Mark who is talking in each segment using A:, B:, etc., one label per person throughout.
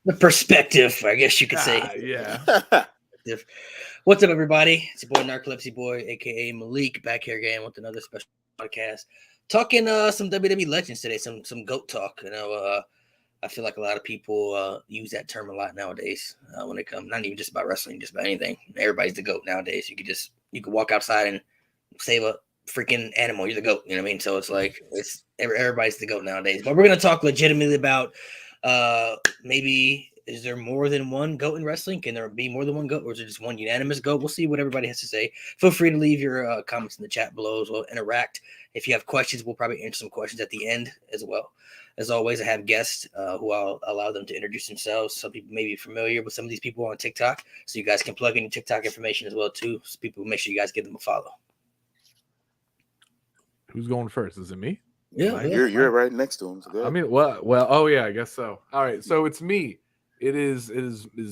A: The perspective, I guess you could say.
B: Yeah.
A: What's up, everybody? It's your boy Narcolepsy Boy, aka Malik, back here again with another special podcast, talking some WWE legends today, some goat talk. I feel like a lot of people use that term a lot nowadays when it comes not even just about wrestling, just about anything. Everybody's the goat nowadays. You could walk outside and save a freaking animal. You're the goat. You know what I mean? So it's like everybody's the goat nowadays. But we're gonna talk legitimately about maybe is there more than one GOAT in wrestling? Can there be more than one GOAT, or is it just one unanimous GOAT? We'll see what everybody has to say. Feel free to leave your comments in the chat below as well. Interact. If you have questions, we'll probably answer some questions at the end as well. As always, I have guests who I'll allow them to introduce themselves. Some people may be familiar with some of these people on TikTok, so you guys can plug in your TikTok information as well too. So people, make sure you guys give them a follow.
B: Who's going first? Is it me?
A: Yeah,
C: you're right next to him. So
B: I mean, well, oh yeah, I guess so. All right, so it's me. It is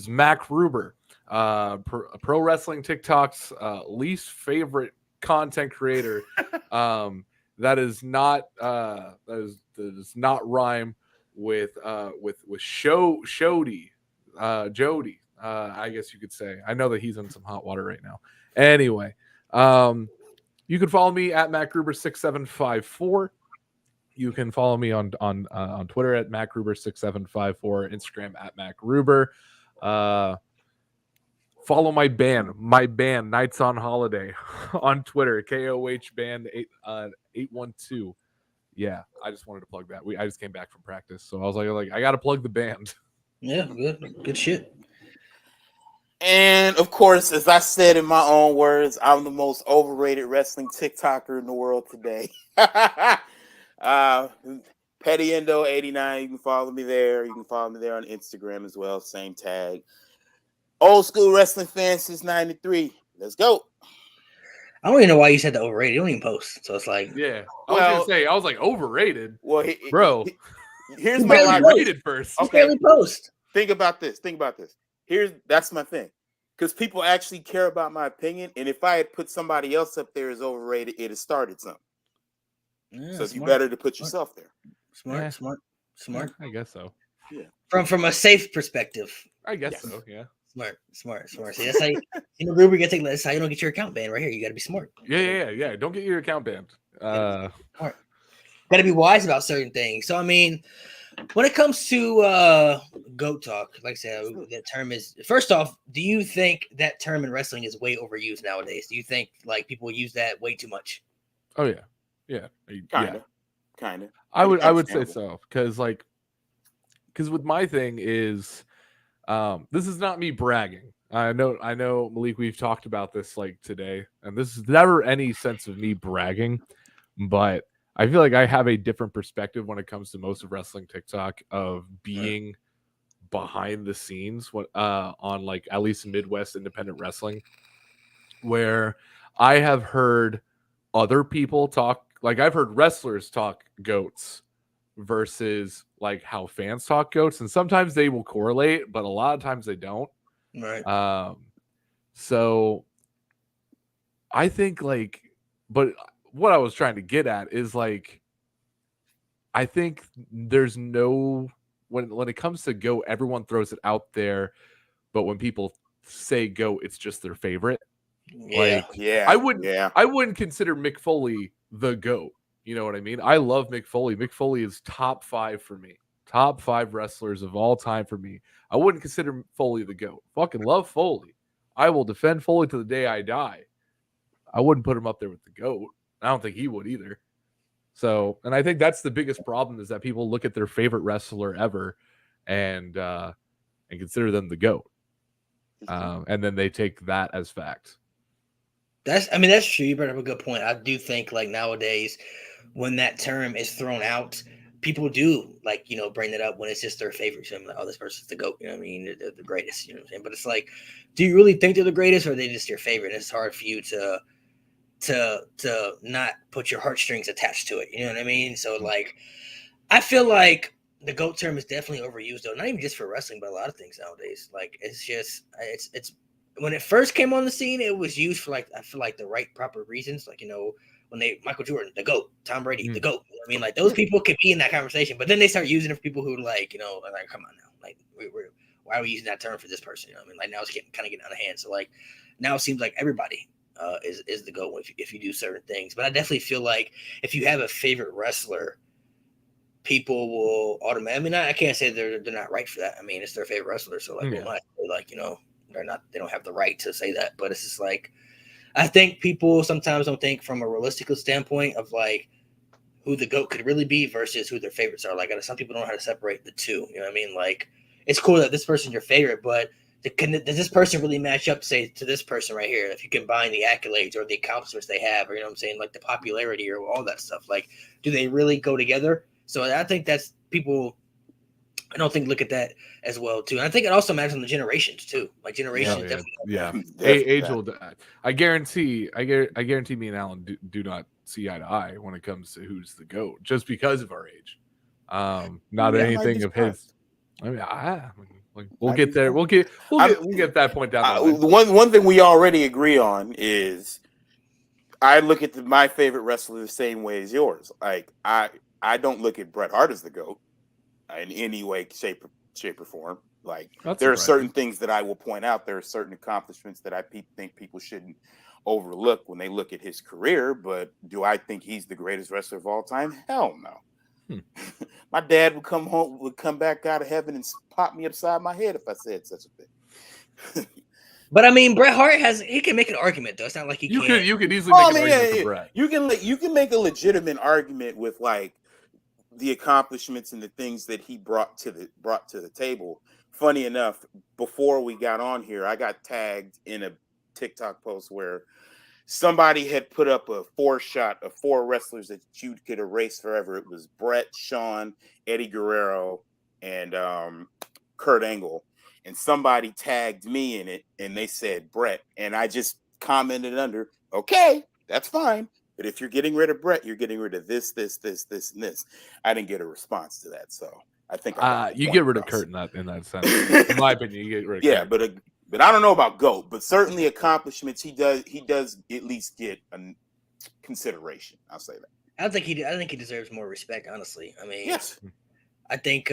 B: Mac Ruber, pro wrestling TikTok's least favorite content creator. That is not rhyme with Shody, Jody. I guess you could say. I know that he's in some hot water right now. Anyway, you can follow me at MacGruber6754. You can follow me on Twitter at MacGruber6754, Instagram at MacGruber. Follow my band Nights on Holiday on Twitter, KOH Band 812. Yeah, I just wanted to plug that. I just came back from practice, so I was like I got to plug the band.
A: Yeah, good shit.
C: And of course, as I said in my own words, I'm the most overrated wrestling TikToker in the world today. Petty Endo 89. You can follow me there. You can follow me there on Instagram as well. Same tag. Old school wrestling fan since '93. Let's go.
A: I don't even know why you said the overrated. You don't even post, so it's like,
B: yeah. I was gonna say I was like overrated.
C: Well,
B: bro,
C: here's my logic.
B: Rated first.
A: Okay, post.
C: Think about this. That's my thing. Because people actually care about my opinion, and if I had put somebody else up there as overrated, it had started something. Yeah, so you better to put yourself there.
A: Smart.
B: I guess so.
C: Yeah.
A: From a safe perspective.
B: I guess so. Yeah.
A: Smart. See, that's how Ruber gets taken. That's how you don't get your account banned right here. You got to be smart.
B: Yeah. Don't get your account banned.
A: Got to be wise about certain things. So I mean, when it comes to GOAT talk, like I said, that term is first off. Do you think that term in wrestling is way overused nowadays? Do you think like people use that way too much?
B: Oh yeah.
C: Kind of.
B: I would say so because with my thing is. This is not me bragging. I know, Malik, we've talked about this like today, and this is never any sense of me bragging, but I feel like I have a different perspective when it comes to most of wrestling TikTok of being behind the scenes on like at least Midwest independent wrestling, where I have heard other people talk, like I've heard wrestlers talk goats versus like how fans talk goats, and sometimes they will correlate, but a lot of times they don't.
A: Right.
B: So I think but what I was trying to get at is like, I think there's no when it comes to GOAT, everyone throws it out there, but when people say GOAT, it's just their favorite. I wouldn't consider Mick Foley the GOAT. You know what I mean? I love Mick Foley. Mick Foley is top 5 for me. Top 5 wrestlers of all time for me. I wouldn't consider Foley the GOAT. Fucking love Foley. I will defend Foley to the day I die. I wouldn't put him up there with the GOAT. I don't think he would either. So, and I think that's the biggest problem is that people look at their favorite wrestler ever and consider them the GOAT. And then they take that as fact.
A: That's true. You brought up a good point. I do think like nowadays when that term is thrown out, people do bring it up when it's just their favorite. So I'm like, oh, this person's the GOAT. You know what I mean? They're the greatest. You know what I'm saying? But it's like, do you really think they're the greatest, or are they just your favorite? It's hard for you to not put your heartstrings attached to it. You know what I mean? So like, I feel like the GOAT term is definitely overused though. Not even just for wrestling, but a lot of things nowadays. Like it's just when it first came on the scene, it was used for I feel like the right proper reasons. Like, when Michael Jordan, the GOAT, Tom Brady, the GOAT. I mean, like those people could be in that conversation, but then they start using it for people who like, come on now. Like, why are we using that term for this person? You know what I mean? Like, now it's kind of getting out of hand. So, like, now it seems like everybody is the GOAT if you do certain things. But I definitely feel like if you have a favorite wrestler, people will automatically. I mean, I can't say they're not right for that. I mean, it's their favorite wrestler, so like, like, you know, they don't have the right to say that. But it's just like, I think people sometimes don't think from a realistic standpoint of like who the GOAT could really be versus who their favorites are. Like, some people don't know how to separate the two. You know what I mean? Like, it's cool that this person's your favorite, but does this person really match up, say, to this person right here? If you combine the accolades or the accomplishments they have, or, you know what I'm saying, like the popularity or all that stuff, like, do they really go together? So I think that's people. I don't think look at that as well too. And I think it also matters on the generations too. Like generations,
B: age will. I guarantee me and Alan do not see eye to eye when it comes to who's the GOAT, just because of our age. Not anything of his. I mean, we'll get there. We'll get that point down the line.
C: One thing we already agree on is I look at my favorite wrestler the same way as yours. Like I don't look at Bret Hart as the GOAT in any way, shape or form. Like, there are certain things that I will point out. There are certain accomplishments that I think people shouldn't overlook when they look at his career. But do I think he's the greatest wrestler of all time? Hell no. My dad would come back out of heaven and pop me upside my head if I said such a thing.
A: But I mean, Bret Hart he can make an argument though. It's not like he can't.
B: You could easily make an argument for Bret.
C: You can make a legitimate argument with like the accomplishments and the things that he brought to the table. Funny enough, before we got on here, I got tagged in a TikTok post where somebody had put up a 4-shot of 4 wrestlers that you could erase forever. It was Bret, Shawn, Eddie Guerrero, and Kurt Angle. And somebody tagged me in it, and they said Bret. And I just commented under, okay, that's fine. But if you're getting rid of Bret, you're getting rid of this, and this. I didn't get a response to that, so I think
B: you get rid of Kurt in that sense. In my opinion, you get rid of Kurt.
C: But I don't know about GOAT. But certainly accomplishments, he does at least get a consideration. I'll say that.
A: I think he deserves more respect. Honestly, I mean,
C: yes.
A: I think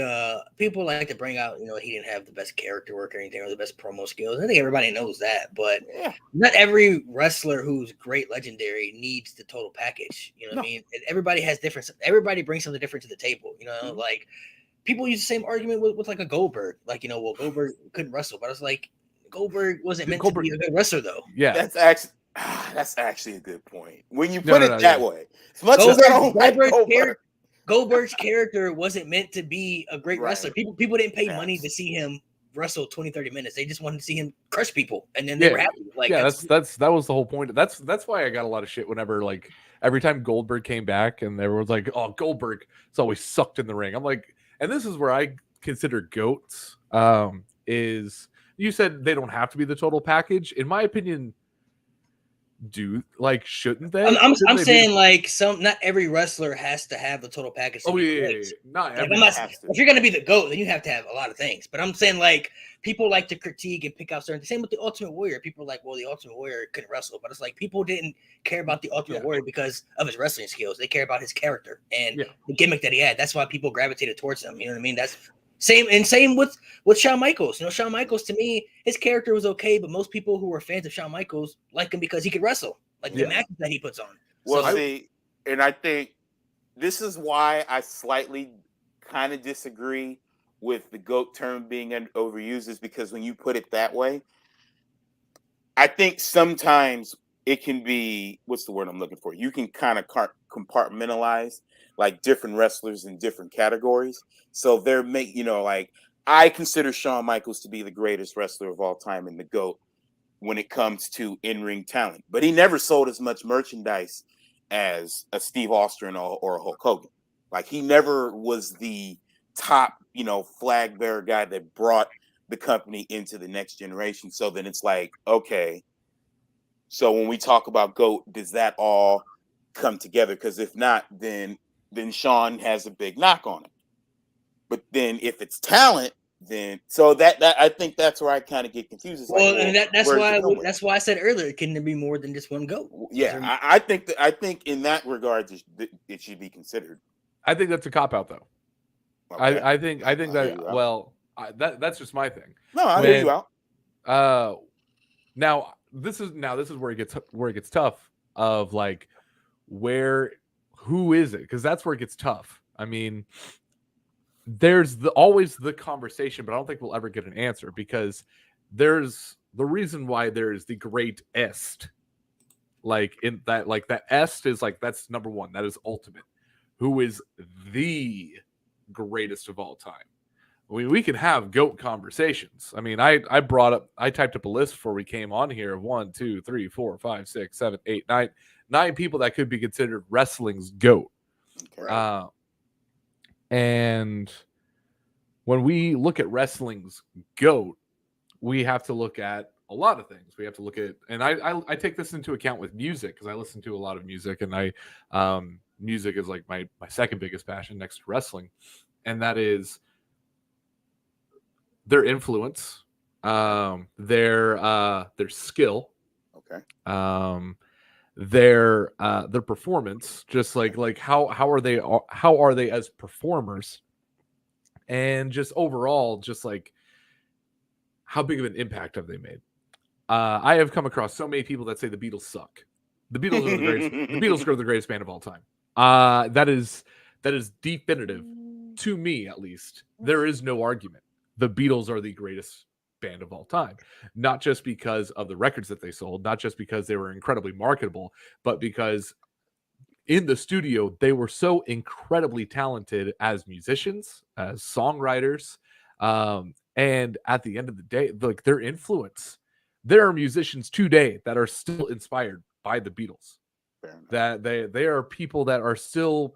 A: people like to bring out, you know, he didn't have the best character work or anything or the best promo skills. I think everybody knows that, but not every wrestler who's great legendary needs the total package. You know what I mean? Everybody has different. Everybody brings something different to the table. You know, like people use the same argument with like a Goldberg. Like, you know, well, Goldberg couldn't wrestle, but it's like Goldberg wasn't meant to be a good wrestler, though.
B: Yeah,
C: that's actually a good point when you put it that way. As much as I don't like
A: Goldberg's character wasn't meant to be a great wrestler. People didn't pay money to see him wrestle 20-30 minutes. They just wanted to see him crush people, and then they were happy. Like,
B: that was the whole point. That's why I got a lot of shit whenever, like, every time Goldberg came back and everyone's like, oh, Goldberg is always sucked in the ring. I'm like, and this is where I consider GOATs is, you said they don't have to be the total package. In my opinion, shouldn't they?
A: I'm saying like not every wrestler has to have the total package.
B: Not every.
A: If you're gonna be the GOAT, then you have to have a lot of things. But I'm saying, like, people like to critique and pick out certain. Same with the Ultimate Warrior. People are like, well, the Ultimate Warrior couldn't wrestle, but it's like people didn't care about the Ultimate Warrior because of his wrestling skills. They care about his character and the gimmick that he had. That's why people gravitated towards him. You know what I mean? That's same with Shawn Michaels. You know, Shawn Michaels, to me, his character was okay, but most people who were fans of Shawn Michaels like him because he could wrestle, like the matches that he puts on.
C: Well, and I think this is why I slightly kind of disagree with the GOAT term being overused, is because when you put it that way, I think sometimes it can be, what's the word I'm looking for? You can kind of compartmentalize like different wrestlers in different categories. So like, I consider Shawn Michaels to be the greatest wrestler of all time and the GOAT when it comes to in-ring talent. But he never sold as much merchandise as a Steve Austin or a Hulk Hogan. Like, he never was the top, flag bearer guy that brought the company into the next generation. So then it's like, okay, so when we talk about GOAT, does that all come together? Because if not, then Shawn has a big knock on it. But then if it's talent, then so that I think that's where I kind of get confused. It's
A: that's why I said earlier, can there be more than just one GOAT?
C: Yeah, I think in that regard it should be considered.
B: I think that's a cop out, though. Okay. I think that. Well, That's just my thing.
C: No, I hear you out.
B: Now this is where it gets tough of like who is it? Because that's where it gets tough. I mean, there's always the conversation, but I don't think we'll ever get an answer because there's the reason why there's the great est. Like in that, like that est is like that's number one. That is ultimate. Who is the greatest of all time? I mean, we can have GOAT conversations. I mean, I typed up a list before we came on here of 1, 2, 3, 4, 5, 6, 7, 8, 9 people that could be considered wrestling's GOAT.
C: Okay.
B: And when we look at wrestling's GOAT, we have to look at a lot of things. We have to look at, and I take this into account with music because I listen to a lot of music, and music is like my second biggest passion next to wrestling, and that is their influence, their skill,
C: okay,
B: their performance, just like how are they as performers, and just overall, just like how big of an impact have they made. I have come across so many people that say the Beatles suck. The Beatles are the greatest. The Beatles are the greatest band of all time. That is definitive to me, at least. There is no argument. The Beatles are the greatest band of all time, not just because of the records that they sold, not just because they were incredibly marketable, but because in the studio they were so incredibly talented as musicians, as songwriters, and at the end of the day, like their influence. There are musicians today that are still inspired by the Beatles. That they are people that are still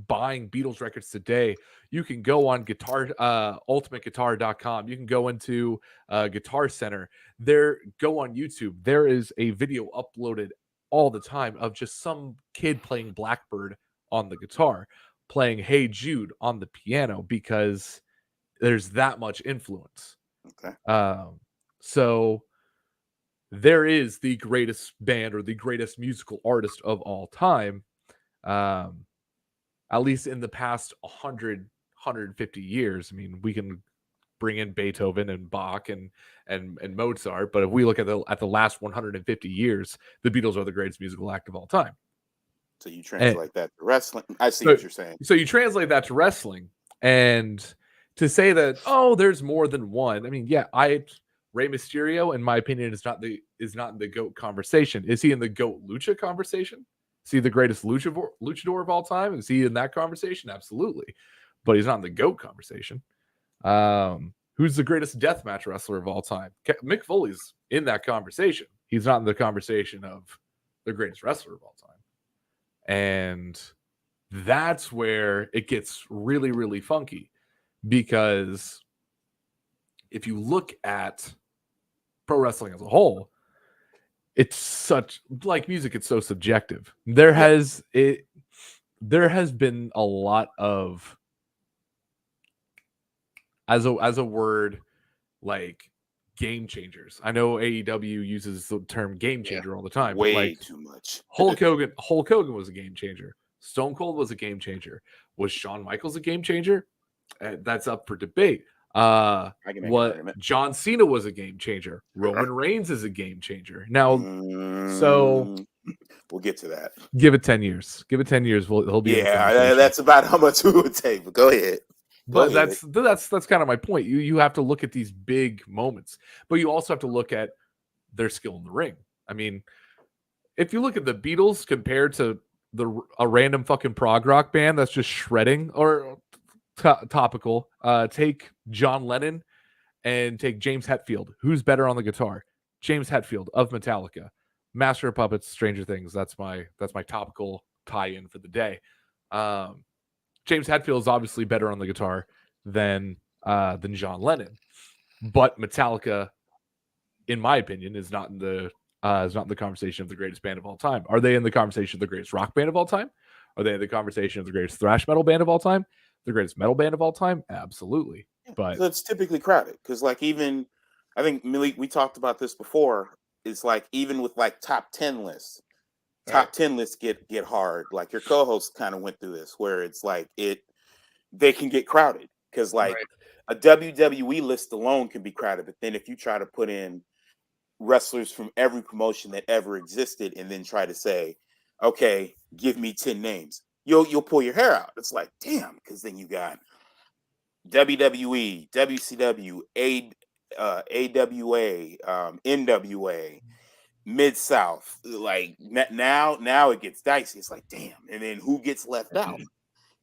B: buying Beatles records today. You can go on ultimateguitar.com. You can go into Guitar Center. Go on YouTube. There is a video uploaded all the time of just some kid playing Blackbird on the guitar, playing Hey Jude on the piano, because there's that much influence.
C: Okay.
B: So there is the greatest band or the greatest musical artist of all time, at least in the past 150 years. I mean, we can bring in Beethoven and Bach and Mozart, but if we look at the last 150 years, the Beatles are the greatest musical act of all time.
C: So you translate that to wrestling. I see what you're saying.
B: So you translate that to wrestling, and to say that, oh, there's more than one. I mean, yeah, Rey Mysterio, in my opinion, is not in the GOAT conversation. Is he in the GOAT lucha conversation? Is he the greatest luchador of all time? Is he in that conversation? Absolutely. But he's not in the GOAT conversation. Who's the greatest deathmatch wrestler of all time? Mick Foley's in that conversation. He's not in the conversation of the greatest wrestler of all time. And that's where it gets really, really funky, because if you look at pro wrestling as a whole, it's such, like music, it's so subjective. There has been a lot of, as a word, like game changers. I know AEW uses the term game changer all the time.
C: Way
B: but like,
C: too much.
B: Hulk Hogan was a game changer. Stone Cold was a game changer. Was Shawn Michaels a game changer? That's up for debate. John Cena was a game changer. Roman Reigns is a game changer. Now, so
C: we'll get to that.
B: Give it 10 years. He'll be.
C: Yeah, that's about how much we would take. But go ahead.
B: But that's kind of my point. You have to look at these big moments, but you also have to look at their skill in the ring. I mean, if you look at the Beatles compared to a random fucking prog rock band that's just shredding, or topical, take John Lennon and take James Hetfield. Who's better on the guitar? James Hetfield of Metallica. Master of Puppets, Stranger Things. That's my topical tie-in for the day. James Hetfield is obviously better on the guitar than John Lennon, but Metallica, in my opinion, is not in the conversation of the greatest band of all time. Are they in the conversation of the greatest rock band of all time? Are they in the conversation of the greatest thrash metal band of all time? The greatest metal band of all time? Absolutely. But
C: it's typically crowded, because like, even I think we talked about this before. It's like, even with like top 10 lists, top 10 lists get hard. Like your co-host kind of went through this, where it's like they can get crowded, because like a WWE list alone can be crowded, but then if you try to put in wrestlers from every promotion that ever existed and then try to say, okay, give me 10 names, you'll pull your hair out. It's like, damn, because then you got WWE, WCW, AWA, NWA, Mid South. Like now it gets dicey. It's like, damn. And then who gets left out?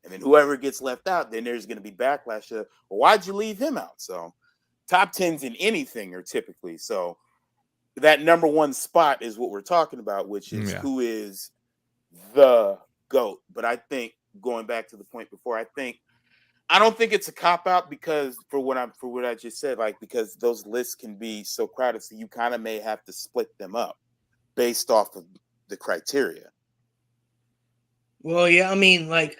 C: And then whoever gets left out, then there's going to be backlash. Well, why'd you leave him out? So top 10s in anything are typically. So that number one spot is what we're talking about, which is who is the GOAT. But I think, going back to the point before, I don't think it's a cop out, because for what I just said, like, because those lists can be so crowded, so you kind of may have to split them up based off of the criteria.
A: Well, yeah, I mean, like,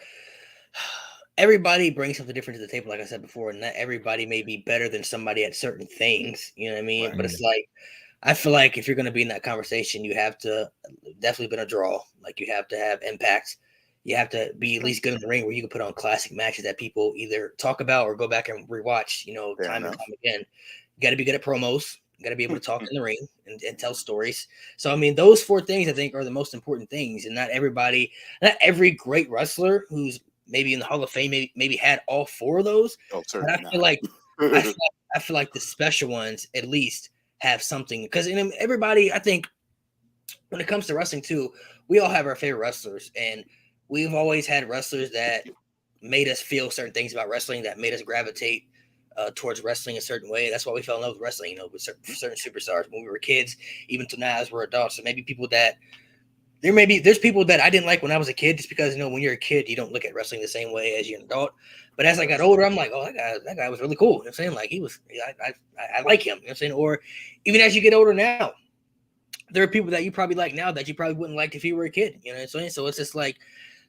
A: everybody brings something different to the table, like I said before, and not everybody may be better than somebody at certain things. You know what I mean?
C: Right.
A: But it's like, I feel like if you're going to be in that conversation, you have to definitely been a draw. Like, you have to have impact. You have to be at least good in the ring where you can put on classic matches that people either talk about or go back and rewatch, time and time again. You got to be good at promos. You got to be able to talk in the ring and tell stories. So, I mean, those four things I think are the most important things. And not every great wrestler who's maybe in the Hall of Fame maybe had all four of those.
C: Oh,
A: but I feel like I feel like the special ones at least have something, because everybody, I think, when it comes to wrestling too, we all have our favorite wrestlers, and we've always had wrestlers that made us feel certain things about wrestling, that made us gravitate towards wrestling a certain way. That's why we fell in love with wrestling, with certain superstars when we were kids, even to now as we're adults. So maybe there's people that I didn't like when I was a kid, just because, when you're a kid, you don't look at wrestling the same way as you're an adult. But as I got older, I'm like, oh, that guy was really cool. You know what I'm saying? Like, I like him. You know what I'm saying? Or even as you get older now, there are people that you probably like now that you probably wouldn't like if you were a kid. You know what I'm saying? So it's just like,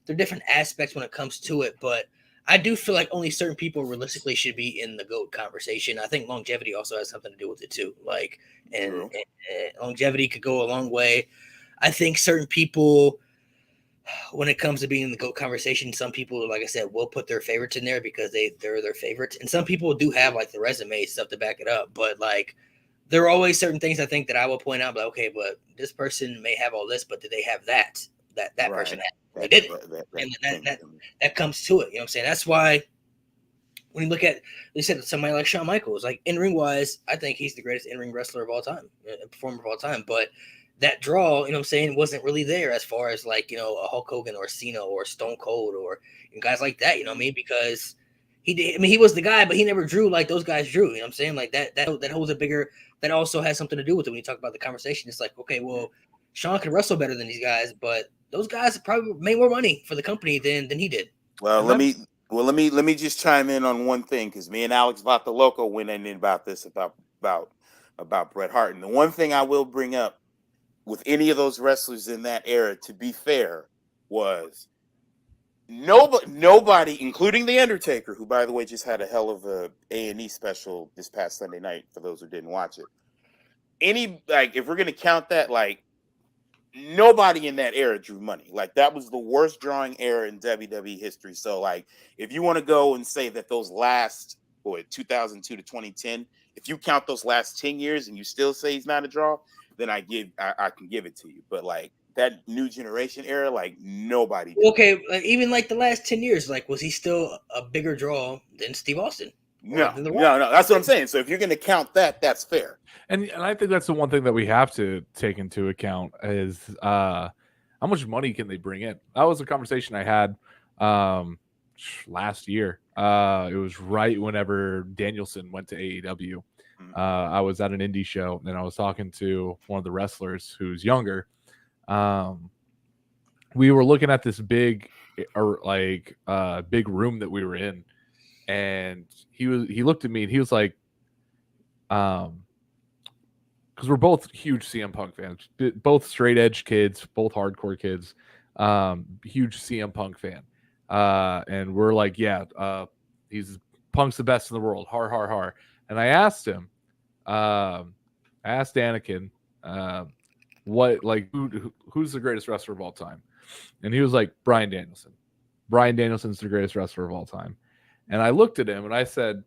A: there are different aspects when it comes to it. But I do feel like only certain people realistically should be in the GOAT conversation. I think longevity also has something to do with it too. Like, and longevity could go a long way. I think certain people, when it comes to being in the GOAT conversation, some people, like I said, will put their favorites in there because they're their favorites. And some people do have like the resume stuff to back it up. But like, there are always certain things I think that I will point out, but okay, but this person may have all this, but did they have that right. person had? They didn't. That comes to it. You know what I'm saying? That's why when you look at, they said somebody like Shawn Michaels, like, in-ring wise, I think he's the greatest in-ring wrestler of all time, performer of all time. But that draw, you know what I'm saying, wasn't really there as far as like, a Hulk Hogan or Cena or Stone Cold or guys like that, you know what I mean? Because he was the guy, but he never drew like those guys drew, you know what I'm saying? Like that holds a bigger, that also has something to do with it when you talk about the conversation. It's like, okay, well, Shawn can wrestle better than these guys, but those guys probably made more money for the company than he did.
C: Well, let me just chime in on one thing, because me and Alex Vataloco went in about this about Bret Hart. And the one thing I will bring up with any of those wrestlers in that era, to be fair, was nobody, including the Undertaker, who, by the way, just had a hell of a A&E special this past Sunday night, for those who didn't watch it. If we're gonna count that, like, nobody in that era drew money. Like, that was the worst drawing era in WWE history. So, like, if you want to go and say that those last 2002 to 2010, if you count those last 10 years and you still say he's not a draw, then I can give it to you. But like, that new generation era, like, nobody did.
A: Okay, even like the last 10 years, like, was he still a bigger draw than Steve Austin?
C: No. That's what I'm saying. So if you're going to count that, that's fair.
B: And I think that's the one thing that we have to take into account is how much money can they bring in? That was a conversation I had last year. It was right whenever Danielson went to AEW. I was at an indie show and I was talking to one of the wrestlers who's younger. We were looking at this big room that we were in, and he looked at me and he was like, because we're both huge CM Punk fans, both straight edge kids, both hardcore kids, huge CM Punk fan. And we're like, yeah, he's Punk's the best in the world. Har, har, har. And I asked him, I asked Anakin, who's the greatest wrestler of all time? And he was like, Bryan Danielson. Bryan Danielson's the greatest wrestler of all time. And I looked at him and I said,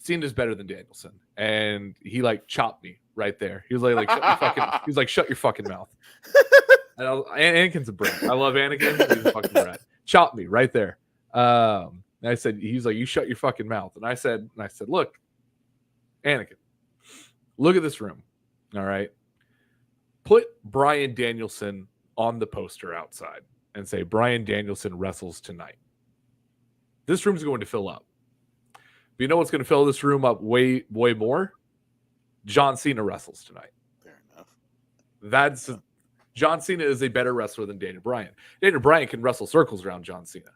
B: Cena's better than Danielson, and he like chopped me right there. He was like shut your fucking. He was like, shut your fucking mouth. And Anakin's a brat. I love Anakin. He's a fucking brat. Chopped me right there. And I said, he's like, you shut your fucking mouth. And I said, look, Anakin, look at this room. All right, put Bryan Danielson on the poster outside and say Bryan Danielson wrestles tonight. This room's going to fill up. But you know what's going to fill this room up way more? John Cena wrestles tonight.
C: Fair enough.
B: John Cena is a better wrestler than Daniel Bryan. Daniel Bryan can wrestle circles around John Cena.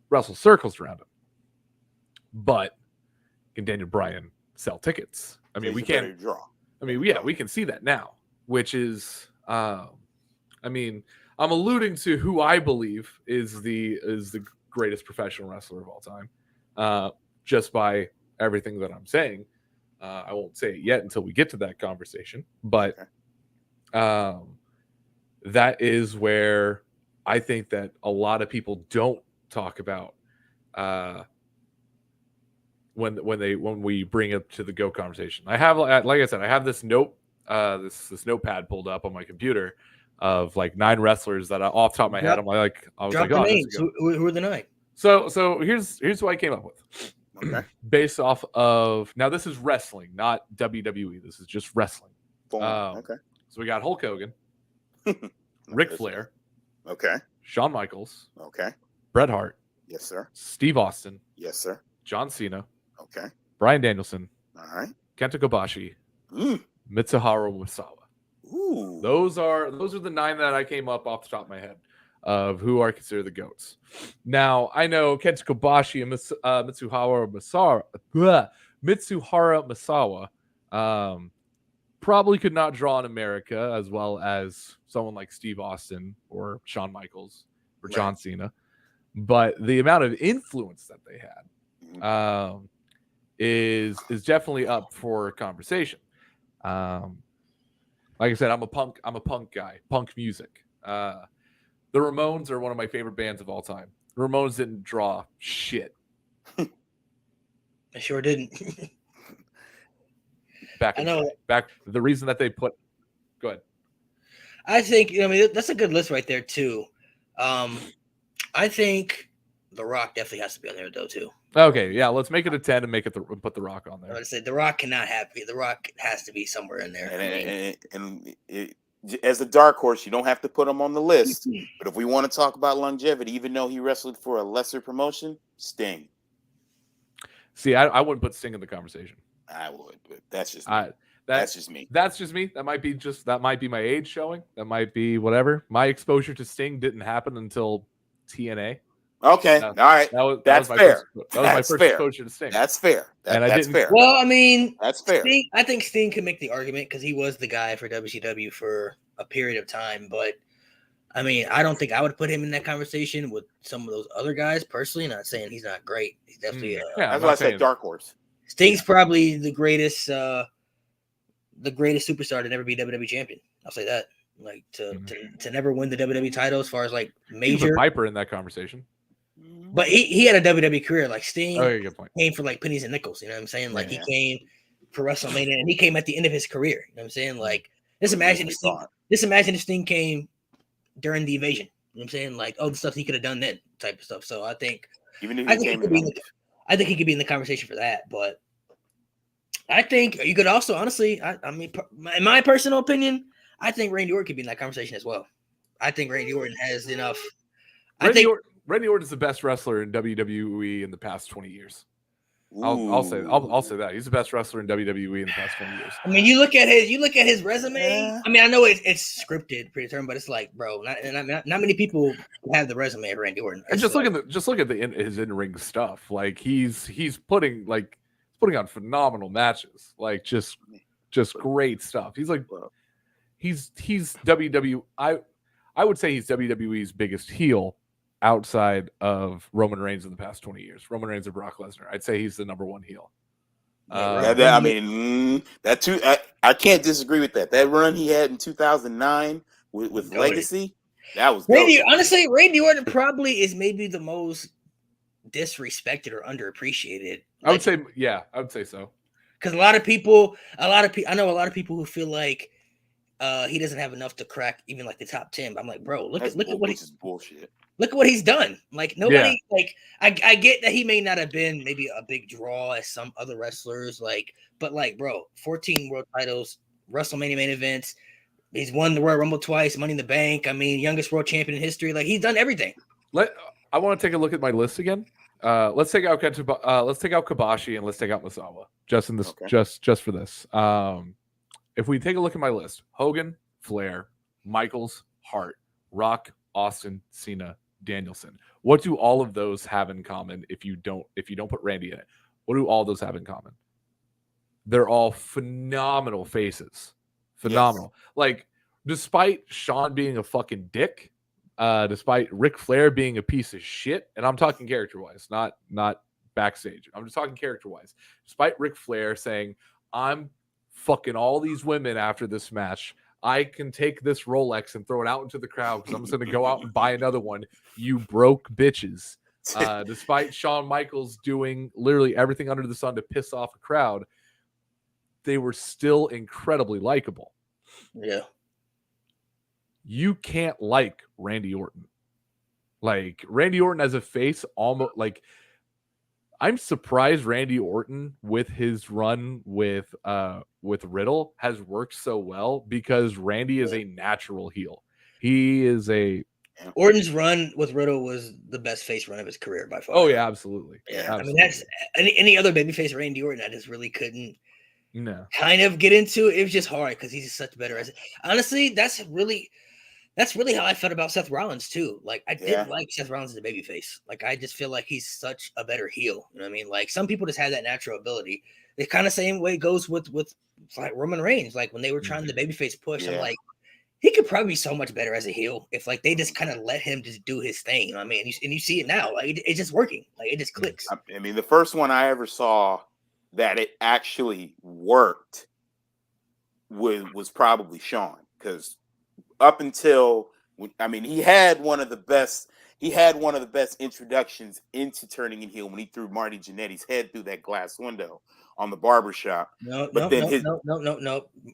B: Wrestle circles around him. But can Daniel Bryan sell tickets? I mean, we can't draw. I mean, yeah, we can see that now, which is I mean, I'm alluding to who I believe is the greatest professional wrestler of all time. Just by everything that I'm saying. I won't say it yet until we get to that conversation, but that is where I think that a lot of people don't talk about when we bring up to the GO conversation. I have, like I said, I have this this notepad pulled up on my computer of like 9 wrestlers that off the top of my head, I was like, oh, names.
A: Who are the 9?
B: So here's who I came up with.
C: Okay.
B: Based off of, now this is wrestling, not WWE. This is just wrestling.
C: Okay.
B: So we got Hulk Hogan, Ric Flair,
C: okay,
B: Shawn Michaels,
C: okay,
B: Bret Hart,
C: yes sir,
B: Steve Austin,
C: yes sir,
B: John Cena,
C: okay,
B: Bryan Danielson,
C: all right,
B: Kenta Kobashi, Mitsuharu Misawa.
C: Ooh.
B: Those are the 9 that I came up off the top of my head of who are considered the GOATs. Now, I know Kenta Kobashi and Mitsuharu Misawa probably could not draw in America as well as someone like Steve Austin or Shawn Michaels or John Cena. But the amount of influence that they had is definitely up for conversation. Like I said, I'm a punk guy, punk music. The Ramones are one of my favorite bands of all time. The Ramones didn't draw shit.
A: I sure didn't.
B: Back the reason that they put. Go ahead.
A: I think that's a good list right there too. I think The Rock definitely has to be on there though too.
B: Okay, yeah, let's make it a 10 and put The Rock on there.
A: I would say The Rock cannot have it. The Rock has to be somewhere in there.
C: And as a dark horse, you don't have to put him on the list. But if we want to talk about longevity, even though he wrestled for a lesser promotion, Sting.
B: See, I wouldn't put Sting in the conversation.
C: I would, but that's just me. That's just me.
B: That's just me. That might be my age showing. That might be whatever. My exposure to Sting didn't happen until TNA.
C: Okay, all right. That's fair.
B: That was my first exposure to Sting.
C: That's fair. That's fair.
A: Well, I mean,
C: that's fair.
A: I think Sting can make the argument because he was the guy for WCW for a period of time. But I mean, I don't think I would put him in that conversation with some of those other guys personally. Not saying he's not great. He's definitely
C: that's why I said dark horse.
A: Sting's probably the greatest superstar to never be WWE champion. I'll say that. Like to never win the WWE title as far as like major.
B: He was a Piper in that conversation.
A: But he had a WWE career. Like Sting
B: good point.
A: came for like pennies and nickels. You know what I'm saying? Like he came for WrestleMania and he came at the end of his career. You know what I'm saying? Like just imagine if Sting came during the invasion. You know what I'm saying? Like the stuff he could have done then type of stuff. So I think he could be in the conversation for that. But I think you could also honestly, I mean, in my personal opinion, I think Randy Orton could be in that conversation as well. I think Randy Orton has enough.
B: Randy Orton is the best wrestler in WWE in the past 20 years. I'll say that he's the best wrestler in WWE in the past 20 years.
A: I mean, you look at his resume. Yeah. I mean, I know it's scripted, pretty term, but it's like, bro, not many people have the resume of Randy Orton.
B: And just look at his in-ring stuff. Like he's putting on phenomenal matches. Like just great stuff. He's like he's WWE. I would say he's WWE's biggest heel outside of Roman Reigns in the past 20 years. Roman Reigns or Brock Lesnar. I'd say he's the number one heel.
C: I mean, that too. I can't disagree with that. That run he had in 2009 with Legacy, that was
A: Randy. Honestly, Randy Orton probably is maybe the most disrespected or underappreciated
B: I would say, yeah, I would say so.
A: Because I know a lot of people who feel like he doesn't have enough to crack even like the top 10. But I'm like, bro, look at what
C: which is bullshit.
A: Look at what he's done. Like nobody, like I get that he may not have been maybe a big draw as some other wrestlers, like, but like, bro, 14 world titles, WrestleMania main events. He's won the Royal Rumble twice, Money in the Bank. I mean, youngest world champion in history. Like he's done everything.
B: I want to take a look at my list again. Let's take out Kabashi and let's take out Misawa. Just in this, just for this. If we take a look at my list, Hogan, Flair, Michaels, Hart, Rock, Austin, Cena, Danielson. What do all of those have in common if you don't put Randy in it? What do all those have in common? They're all phenomenal faces. Phenomenal. Yes. Like, despite Shawn being a fucking dick, despite Ric Flair being a piece of shit, and I'm talking character-wise, not backstage. I'm just talking character-wise. Despite Ric Flair saying, I'm fucking all these women after this match, I can take this Rolex and throw it out into the crowd because I'm just going to go out and buy another one. You broke bitches. Despite Shawn Michaels doing literally everything under the sun to piss off a crowd, they were still incredibly likable.
A: Yeah.
B: You can't like Randy Orton. Like, Randy Orton as a face, almost like, I'm surprised Randy Orton with his run with Riddle has worked so well because Randy is a natural heel. He is
A: Orton's run with Riddle was the best face run of his career by far.
B: Oh yeah, absolutely.
A: Yeah,
B: absolutely.
A: I mean that's any other babyface Randy Orton I just really couldn't
B: kind
A: of get into. It was just hard because he's such better as honestly. That's really how I felt about Seth Rollins too. Like I didn't like Seth Rollins as a babyface. Like I just feel like he's such a better heel. You know what I mean? Like some people just have that natural ability. The kind of same way it goes with like Roman Reigns. Like when they were trying the babyface push, I'm like, he could probably be so much better as a heel if like they just kind of let him just do his thing. You know what I mean? And you see it now. Like it's just working. Like it just clicks.
C: I mean, the first one I ever saw that it actually worked was probably Shawn, because up until he had one of the best introductions into turning in heel when he threw Marty Jannetty's head through that glass window on the barbershop.
A: No.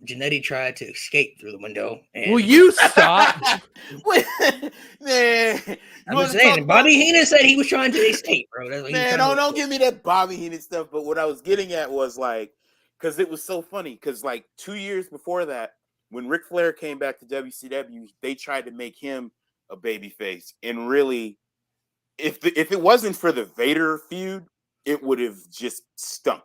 A: Jannetty tried to escape through the window.
B: Will you stop?
A: I'm saying, Bobby Heenan said he was trying to escape, bro.
C: Man, don't give me that Bobby Heenan stuff. But what I was getting at was like, because it was so funny, because like 2 years before that, when Ric Flair came back to WCW, they tried to make him a babyface. And really, if it wasn't for the Vader feud, it would have just stunk.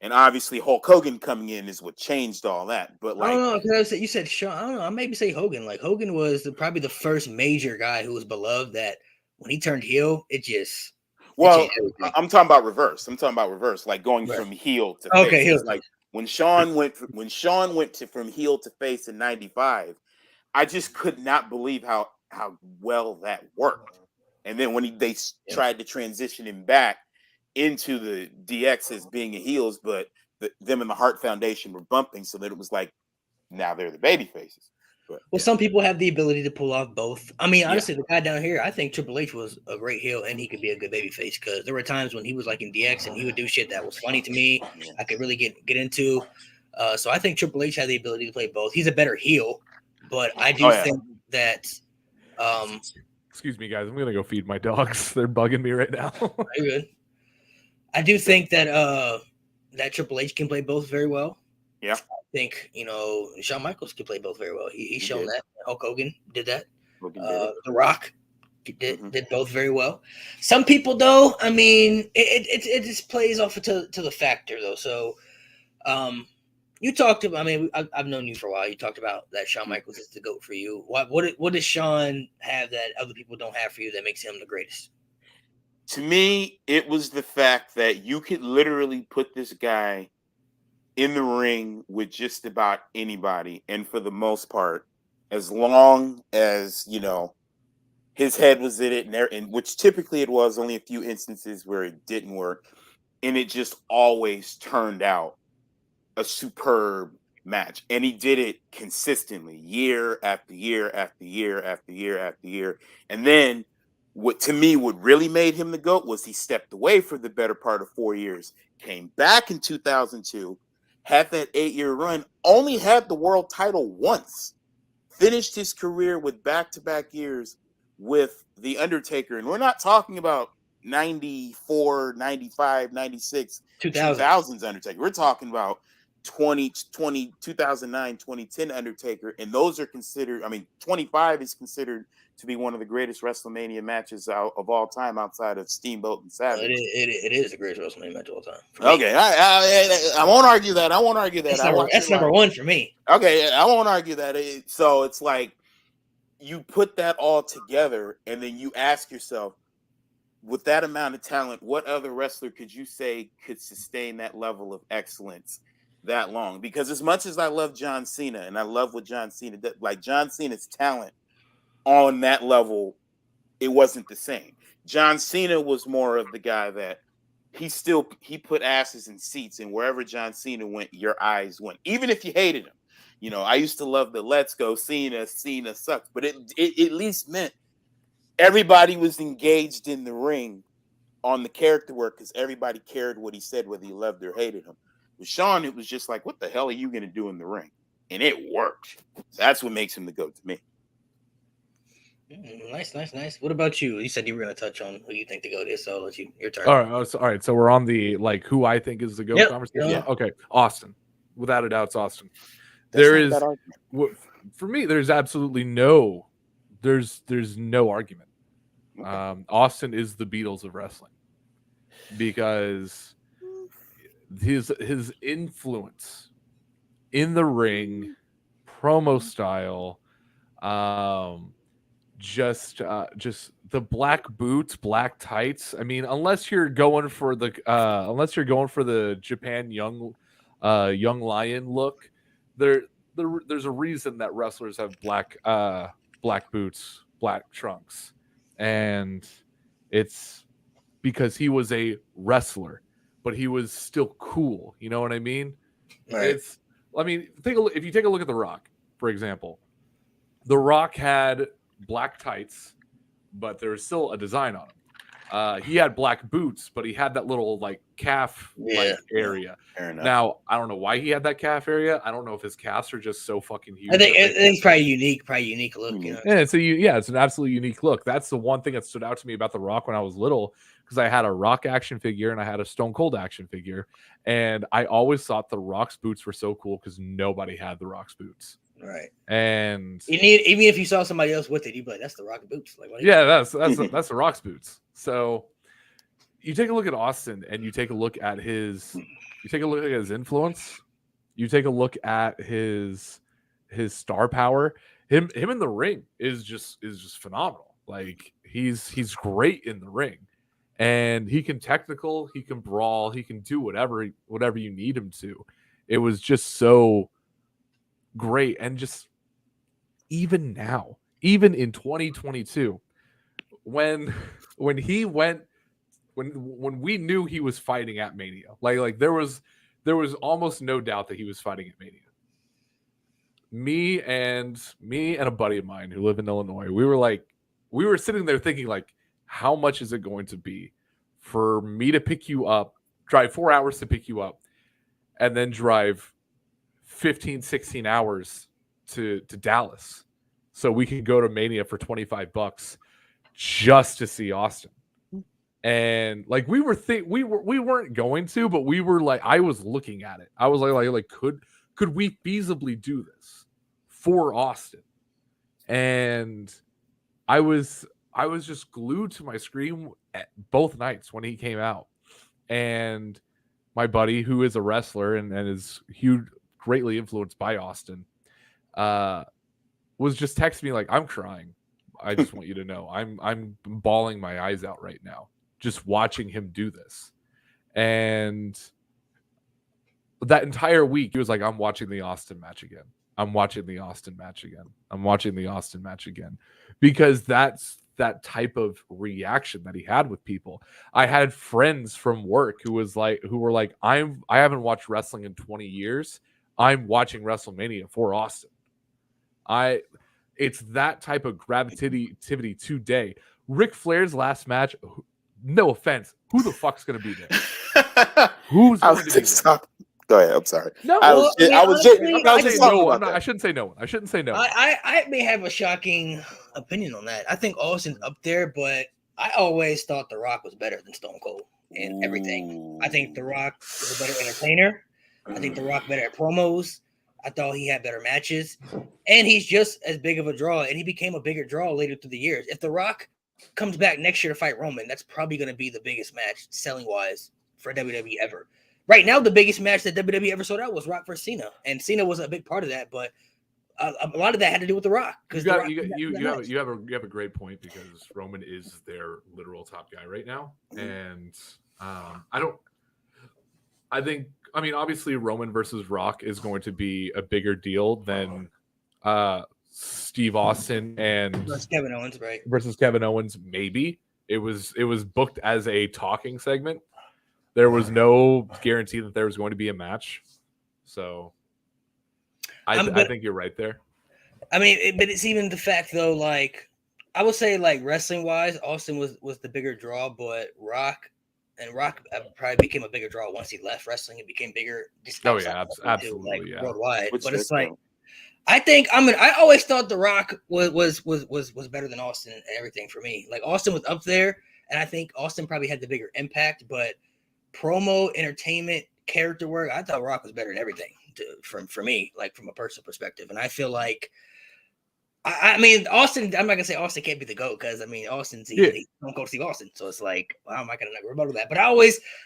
C: And obviously Hulk Hogan coming in is what changed all that. But like,
A: I don't know, because you said Shawn. I don't know. I maybe say Hogan. Like Hogan was probably the first major guy who was beloved that when he turned heel, it just.
C: Well, I'm talking about reverse. Like going from heel to face.
A: Okay, heel.
C: Like when Shawn went from heel to face in '95, I just could not believe how well that worked. And then when they tried to transition him back into the DX as being a heels, but them and the Hart Foundation were bumping, so that it was like now they're the baby faces.
A: Well, some people have the ability to pull off both. I mean, honestly, the guy down here, I think Triple H was a great heel and he could be a good baby face, because there were times when he was like in DX and he would do shit that was funny to me. I could really get into. So I think Triple H had the ability to play both. He's a better heel, but I do think that.
B: Excuse me, guys. I'm gonna go feed my dogs. They're bugging me right now.
A: Very good. I do think that that Triple H can play both very well.
C: Yeah.
A: I think, Shawn Michaels can play both very well. He's shown that. Hulk Hogan did that. The Rock did both very well. Some people, though, I mean, it just plays off to the factor, though. So, you talked about. I mean, I've known you for a while. You talked about that Shawn Michaels is the GOAT for you. What does Shawn have that other people don't have for you that makes him the greatest?
C: To me, it was the fact that you could literally put this guy in the ring with just about anybody, and for the most part, as long as his head was in it, and which typically it was, only a few instances where it didn't work, and it just always turned out a superb match. And he did it consistently, year after year after year after year after year. And then What to me, what really made him the GOAT was he stepped away for the better part of 4 years, came back in 2002, had that 8-year run, only had the world title once, finished his career with back-to-back years with The Undertaker. And we're not talking about 94, 95, 96, 2000s Undertaker. We're talking about 2009, 2010 Undertaker. And those are considered, 25 is considered to be one of the greatest WrestleMania matches of all time outside of Steamboat and Savage.
A: It is the greatest WrestleMania match of all time.
C: Okay, I won't argue that.
A: That's number one for me.
C: Okay, I won't argue that. So it's like you put that all together, and then you ask yourself, with that amount of talent, what other wrestler could you say could sustain that level of excellence that long? Because as much as I love John Cena, and I love what John Cena did, like John Cena's talent on that level, it wasn't the same. John Cena was more of the guy that he put asses in seats, and wherever John Cena went, your eyes went, even if you hated him. You know, I used to love the "Let's Go Cena sucks," but it at least meant everybody was engaged in the ring on the character work because everybody cared what he said, whether you loved or hated him. With Shawn, it was just like, what the hell are you going to do in the ring? And it worked. So that's what makes him the GOAT to me.
A: Nice. What about you? You said you were going to touch on who you think the GOAT is, so I'll let you, your turn.
B: All right. So we're on the who I think is the GOAT conversation.
C: Yeah.
B: Okay, Austin. Without a doubt, it's Austin.
C: That's
B: For me, there's absolutely no argument. Okay. Austin is the Beatles of wrestling because his influence in the ring, promo style, just the black boots, black tights. I mean, unless you're going for the Japan young lion look, there's a reason that wrestlers have black boots, black trunks, and it's because he was a wrestler, but he was still cool. You know what I mean?
A: Right.
B: If you take a look at The Rock, for example, The Rock had black tights, but there was still a design on him. He had black boots, but he had that little calf area. Now, I don't know why he had that calf area. I don't know if his calves are just so fucking huge.
A: I think it's probably unique look. You know?
B: Yeah, it's an absolutely unique look. That's the one thing that stood out to me about The Rock when I was little, because I had a Rock action figure and I had a Stone Cold action figure, and I always thought The Rock's boots were so cool because nobody had The Rock's boots.
A: Right.
B: And
A: even if you saw somebody else with it, you'd be like, "That's The Rock boots."
B: That's The Rock's boots. So you take a look at Austin, and you take a look at his influence. You take a look at his star power. Him in the ring is just phenomenal. Like he's great in the ring, and he can technical, he can brawl, he can do whatever you need him to. It was just so great. And just even now, even in 2022, when we knew he was fighting at Mania, like there was almost no doubt that he was fighting at Mania. Me and a buddy of mine who live in Illinois, we were sitting there thinking, how much is it going to be for me to pick you up, drive 4 hours to pick you up, and then drive 15, 16 hours to Dallas so we could go to Mania for $25 just to see Austin. And we weren't going to, but we were I was looking at it. I was like could we feasibly do this for Austin? And I was just glued to my screen at both nights when he came out. And my buddy, who is a wrestler and is greatly influenced by Austin, was just texting me I'm crying. I just want you to know I'm bawling my eyes out right now just watching him do this. And that entire week he was like, I'm watching the Austin match again. I'm watching the Austin match again. I'm watching the Austin match again. Because that's that type of reaction that he had with people. I had friends from work who were like, I haven't watched wrestling in 20 years. I'm watching WrestleMania for Austin. It's that type of gravitivity today. Ric Flair's last match. No offense, who the fuck's gonna be there? Who's going to be there?
C: Go ahead. I'm sorry.
B: No, I shouldn't say no one. I shouldn't say no one.
A: I may have a shocking opinion on that. I think Austin's up there, but I always thought The Rock was better than Stone Cold in everything. I think The Rock was a better entertainer. I think The Rock better at promos. I thought he had better matches, and he's just as big of a draw. And he became a bigger draw later through the years. If The Rock comes back next year to fight Roman, that's probably going to be the biggest match selling wise for WWE ever. Right now, the biggest match that WWE ever sold out was Rock versus Cena, and Cena was a big part of that. But a lot of that had to do with The Rock.
B: Because you have a great point, because Roman is their literal top guy right now, and obviously Roman versus Rock is going to be a bigger deal than Steve Austin and
A: versus Kevin Owens, right?
B: Versus Kevin Owens, maybe it was booked as a talking segment. There was no guarantee that there was going to be a match, so I think you're right there.
A: I mean, but it's even the fact though, like I would say, like wrestling wise, Austin was the bigger draw, but Rock probably became a bigger draw once he left wrestling. It became bigger.
B: Absolutely,
A: worldwide. But it's like, I always thought The Rock was better than Austin and everything for me. Like Austin was up there, and I think Austin probably had the bigger impact, but promo, entertainment, character work, I thought Rock was better than everything for me, like from a personal perspective. And I feel like, I mean, Austin, I'm not gonna say Austin can't be the GOAT, because I mean, Austin's don't go Steve Austin, so it's like, well, how am I gonna rebuttal that? But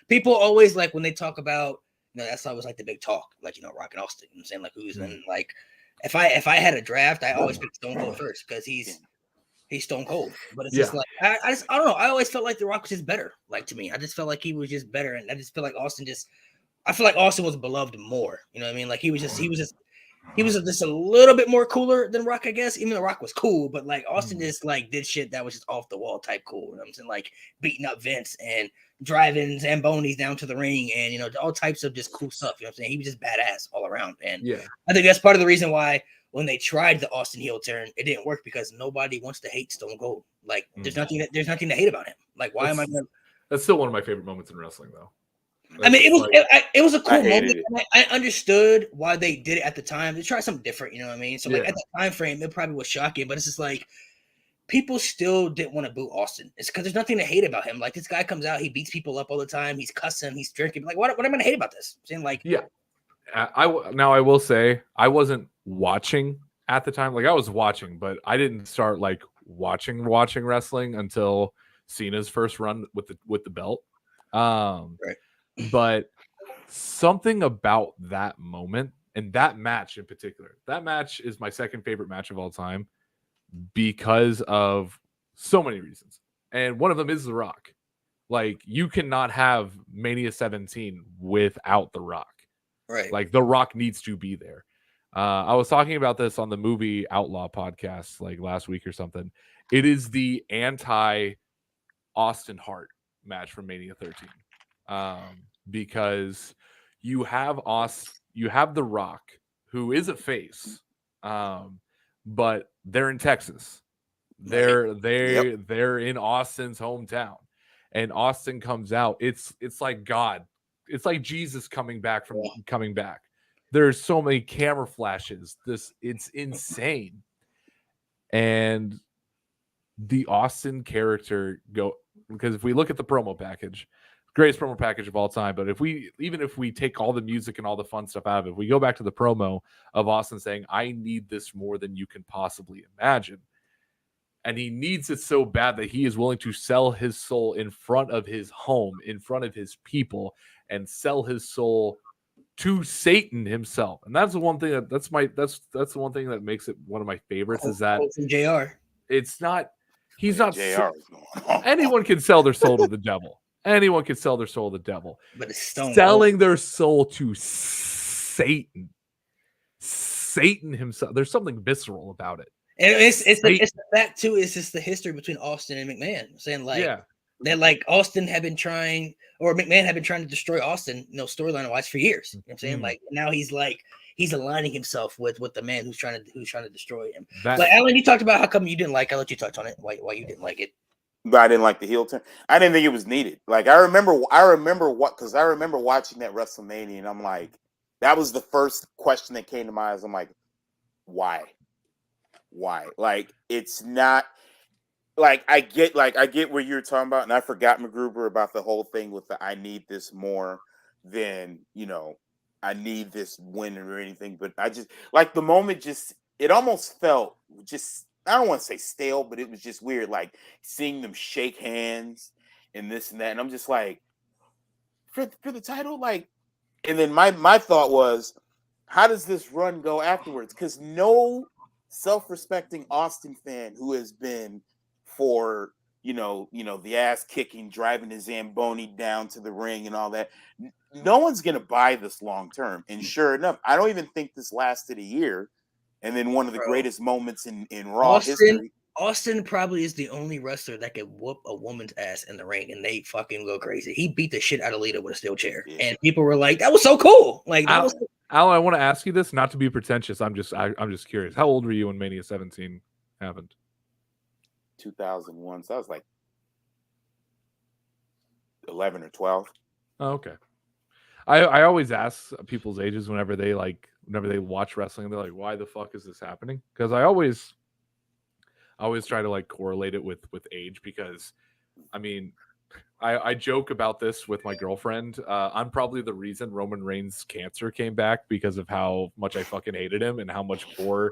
A: people always like when they talk about, that's always like the big talk, like Rock and Austin. I'm saying, like, who's in, like, if I had a draft, I always pick Stone Cold first, because he's Stone Cold. But it's just like I don't know. I always felt like The Rock was just better. Like, to me, I just felt like he was just better, and I just feel like I feel like Austin was beloved more. You know what I mean? Like he was just a little bit more cooler than Rock, I guess. Even though Rock was cool, but like Austin just like did shit that was just off the wall type cool. You know what I'm saying? Like beating up Vince and driving Zambonis down to the ring, and all types of just cool stuff. You know what I'm saying? He was just badass all around. And I think that's part of the reason why when they tried the Austin heel turn, it didn't work, because nobody wants to hate Stone Cold. Like there's nothing to hate about him. Like, why am I gonna...
B: That's still one of my favorite moments in wrestling, though.
A: I mean, it was a cool moment. I understood why they did it at the time. They tried something different, you know what I mean? So like at that time frame, it probably was shocking, but it's just like people still didn't want to boo Austin. It's because there's nothing to hate about him. Like, this guy comes out, he beats people up all the time, he's cussing, he's drinking. Like, what am I gonna hate about this? I'm saying, like,
B: I will say I wasn't watching at the time. Like, I was watching, but I didn't start like watching wrestling until Cena's first run with the belt.
A: Right.
B: But something about that moment and that match in particular, that match is my second favorite match of all time because of so many reasons. And one of them is The Rock. Like, you cannot have Mania 17 without The Rock.
A: Right.
B: Like, The Rock needs to be there. I was talking about this on the Movie Outlaw podcast like last week or something. It is the anti-Austin Hart match from Mania 13. Because you have The Rock, who is a face, but they're in Texas. They're in Austin's hometown, and Austin comes out. It's like God. It's like Jesus coming back. There's so many camera flashes. It's insane. And the Austin character because if we look at the promo package, greatest promo package of all time. But if we take all the music and all the fun stuff out of it, if we go back to the promo of Austin saying, "I need this more than you can possibly imagine," and he needs it so bad that he is willing to sell his soul in front of his home, in front of his people, and sell his soul to Satan himself. And that's the one thing that's the one thing that makes it one of my favorites, is that
A: JR.
B: It's not. He's not. Anyone can sell their soul to the devil. Anyone can sell their soul to the devil. But it's selling their soul to Satan. Satan himself. There's something visceral about it.
A: And it's the fact too. It's just the history between Austin and McMahon. I'm saying that like Austin had been trying, or McMahon had been trying to destroy Austin, storyline wise for years. You know what I'm saying? Like, now he's aligning himself with the man who's trying to destroy him. Like, Alan, you talked about how come you didn't like. I'll let you touch on it. Why you didn't like it?
C: But I didn't like the heel turn. I didn't think it was needed. Like I remember because I remember watching that WrestleMania, and I'm like, that was the first question that came to my eyes. I'm like, why? Like it's not. Like I get where you're talking about, and I forgot McGruber about the whole thing with the I need this more than I need this win or anything. But I just like the moment. It almost felt just I don't want to say stale, but it was just weird. Like seeing them shake hands and this and that, and I'm just like for the title, like. And then my thought was, how does this run go afterwards? Because no self-respecting Austin fan who has been for the ass kicking, driving his Zamboni down to the ring and all that, no one's gonna buy this long term. And sure enough, I don't even think this lasted a year. And then one of the greatest moments in Raw history.
A: Austin probably is the only wrestler that could whoop a woman's ass in the ring and they fucking go crazy. He beat the shit out of Lita with a steel chair, and people were like, "That was so cool!" Like that was.
B: Alan, I want to ask you this, not to be pretentious. I'm just curious. How old were you when Mania 17 happened?
C: 2001. So I was like 11 or 12.
B: Oh, okay. I always ask people's ages whenever they watch wrestling. They're like, "Why the fuck is this happening?" Because I always try to like correlate it with age, because I mean, I joke about this with my girlfriend. I'm probably the reason Roman Reigns' cancer came back, because of how much I fucking hated him and how much I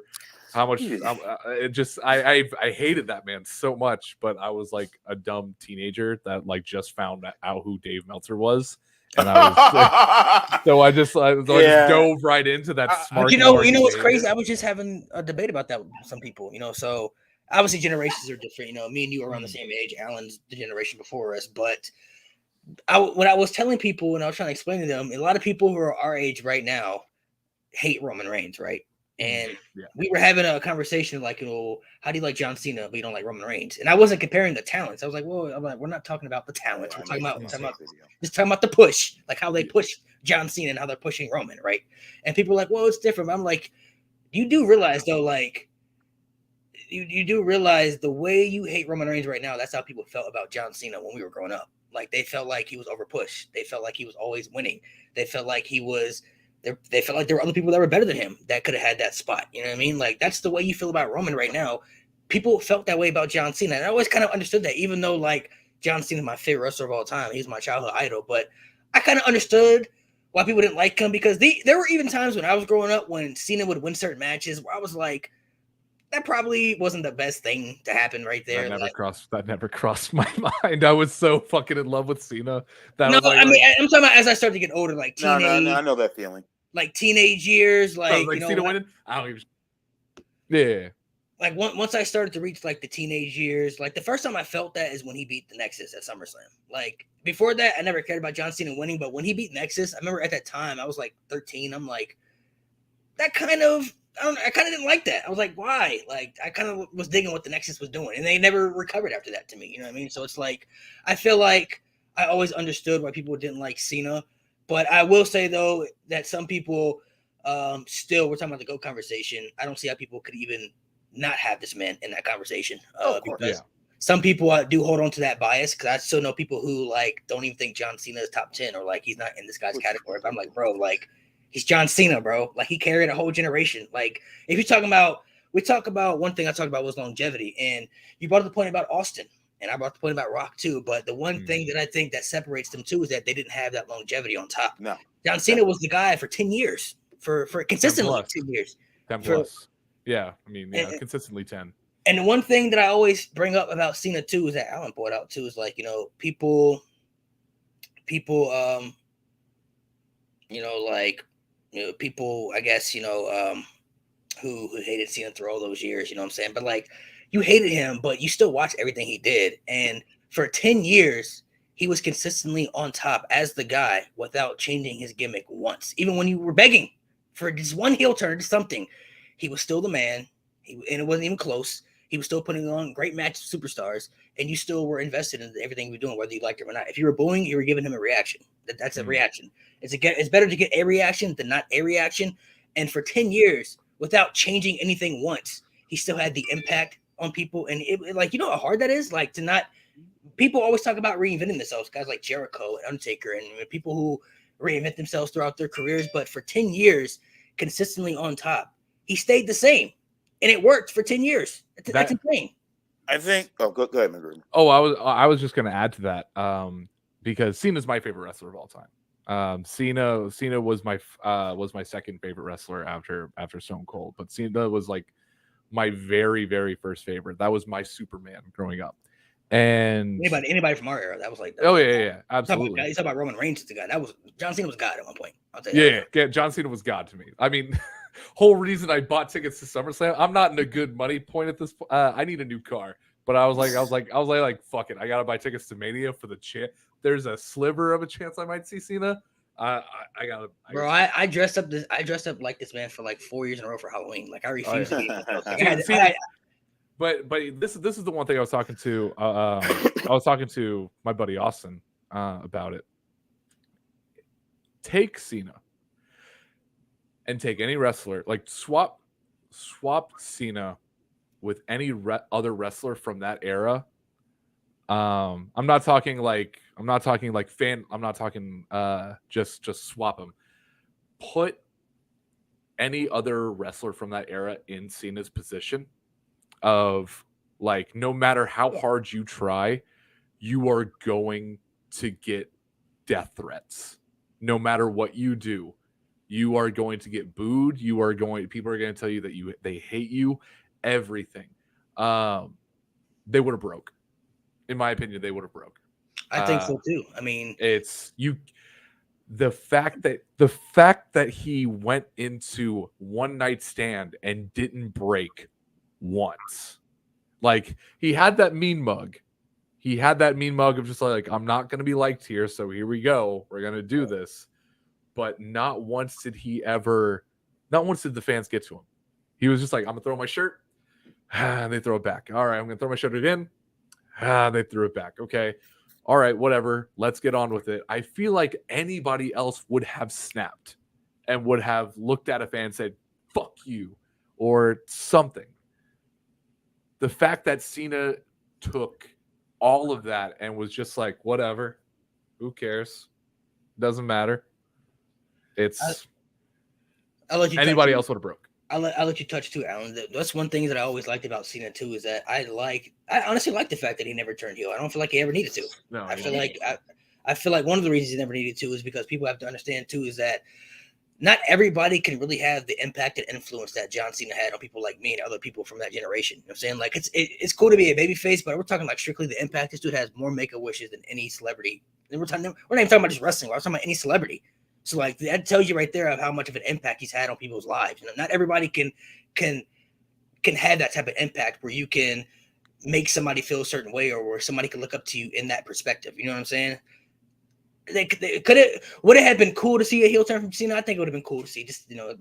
B: hated that man so much. But I was like a dumb teenager that like just found out who Dave Meltzer was. And I just dove right into that smart.
A: You know what's crazy? I was just having a debate about that with some people. So obviously generations are different. Me and you are around the same age. Alan's the generation before us. But when I was telling people and I was trying to explain to them, a lot of people who are our age right now hate Roman Reigns, right? And we were having a conversation like, how do you like John Cena, but you don't like Roman Reigns? And I wasn't comparing the talents. I was like, we're not talking about the talents. We're talking about the push, like how they push John Cena and how they're pushing Roman, right? And people are like, well, it's different. I'm like, you do realize though, like, you do realize the way you hate Roman Reigns right now, that's how people felt about John Cena when we were growing up. Like they felt like he was overpushed. They felt like he was always winning. They felt like they felt like there were other people that were better than him that could have had that spot. You know what I mean? Like that's the way you feel about Roman right now. People felt that way about John Cena. And I always kind of understood that, even though like John Cena is my favorite wrestler of all time. He's my childhood idol. But I kind of understood why people didn't like him, because there were even times when I was growing up when Cena would win certain matches where I was like, that probably wasn't the best thing to happen right there.
B: That never crossed my mind. I was so fucking in love with Cena.
A: I'm talking about as I started to get older, like teenage.
C: No, I know that feeling.
A: Like teenage years, like
B: Cena winning. I don't even. Yeah.
A: Like once I started to reach like the teenage years, like the first time I felt that is when he beat the Nexus at SummerSlam. Like before that, I never cared about John Cena winning, but when he beat Nexus, I remember at that time I was like 13. I'm like, that kind of. I kind of didn't like that. I was like, why? Like, I kind of was digging what the Nexus was doing, and they never recovered after that to me. You know what I mean? So it's like, I feel like I always understood why people didn't like Cena, but I will say though that some people still, we're talking about the GOAT conversation. I don't see how people could even not have this man in that conversation because some people do hold on to that bias, because I still know people who like don't even think John Cena is top 10 or like he's not in this guy's category. But I'm like, bro, like. He's John Cena, bro. Like he carried a whole generation. Like if you're talking about, we talk about one thing I talked about was longevity, and you brought up the point about Austin, and I brought the point about Rock too. But the one thing that I think that separates them too is that they didn't have that longevity on top.
C: No,
A: John Cena was the guy for 10 years, for consistently 10 years.
B: 10 plus. Yeah, I mean, consistently 10.
A: And the one thing that I always bring up about Cena too is that Alan brought out too is like, people, people, I guess, who hated Cena through all those years, you know what I'm saying? But like, you hated him, but you still watched everything he did. And for 10 years, he was consistently on top as the guy without changing his gimmick once. Even when you were begging for just one heel turn to something, he was still the man. And it wasn't even close. He was still putting on great matches with superstars, and you still were invested in everything he was doing, whether you liked it or not. If you were booing, you were giving him a reaction. That's a reaction. It's better to get a reaction than not a reaction. And for 10 years, without changing anything once, he still had the impact on people. And it, like, you know how hard that is? Like to not people always talk about reinventing themselves, guys like Jericho and Undertaker, and people who reinvent themselves throughout their careers. But for 10 years, consistently on top, he stayed the same, and it worked for 10 years. That's insane.
C: I think. Oh, go ahead, McGregor.
B: Oh, I was just going to add to that because Cena's my favorite wrestler of all time. Cena was my second favorite wrestler after Stone Cold, but Cena was like my very, very first favorite. That was my Superman growing up. And
A: anybody from our era, that was like,
B: yeah, absolutely.
A: You talk about Roman Reigns as the guy. That was John Cena was God at one point. I'll tell you
B: yeah, John Cena was God to me. I mean, whole reason I bought tickets to SummerSlam. I'm not in a good money point at this. I need a new car, but I was like, fuck it. I gotta buy tickets to Mania for the chance. There's a sliver of a chance I might see Cena. I gotta.
A: Bro, I dressed up like this man for like 4 years in a row for Halloween. Like I refused to be.
B: But this is the one thing I was talking to. I was talking to my buddy Austin about it. Take Cena and take any wrestler, like swap Cena with any other wrestler from that era. I'm not talking just swap them. Put any other wrestler from that era in Cena's position of like, no matter how hard you try, you are going to get death threats. No matter what you do, you are going to get booed. People are going to tell you that they hate you, everything. They would have broke. In my opinion, they would have broke.
A: I think so too. I mean,
B: the fact that he went into one night stand and didn't break once. Like, he had that mean mug. He had that mean mug of just like, I'm not going to be liked here, so here we go. We're going to do this. But not once did the fans get to him. He was just like, I'm going to throw my shirt. And they throw it back. All right, I'm going to throw my shirt again. They threw it back. Okay. All right, whatever. Let's get on with it. I feel like anybody else would have snapped and would have looked at a fan and said, fuck you, or something. The fact that Cena took all of that and was just like, whatever, who cares? Doesn't matter.
A: I'll let you
B: anybody else would have broke.
A: I'll let you touch too, Alan. That's one thing that I always liked about Cena too, is that I honestly like the fact that he never turned heel. I don't feel like he ever needed to.
B: No,
A: I feel like one of the reasons he never needed to is because people have to understand too is that not everybody can really have the impact and influence that John Cena had on people like me and other people from that generation. You know what I'm saying? Like, it's cool to be a babyface, but we're talking like strictly the impact. This dude has more Make-A-Wishes than any celebrity. And we're not even talking about just wrestling. We're talking about any celebrity. So like that tells you right there of how much of an impact he's had on people's lives. You know, not everybody can have that type of impact where you can make somebody feel a certain way or where somebody can look up to you in that perspective. You know what I'm saying? Would it have been cool to see a heel turn from Cena? I think it would have been cool to see just, how it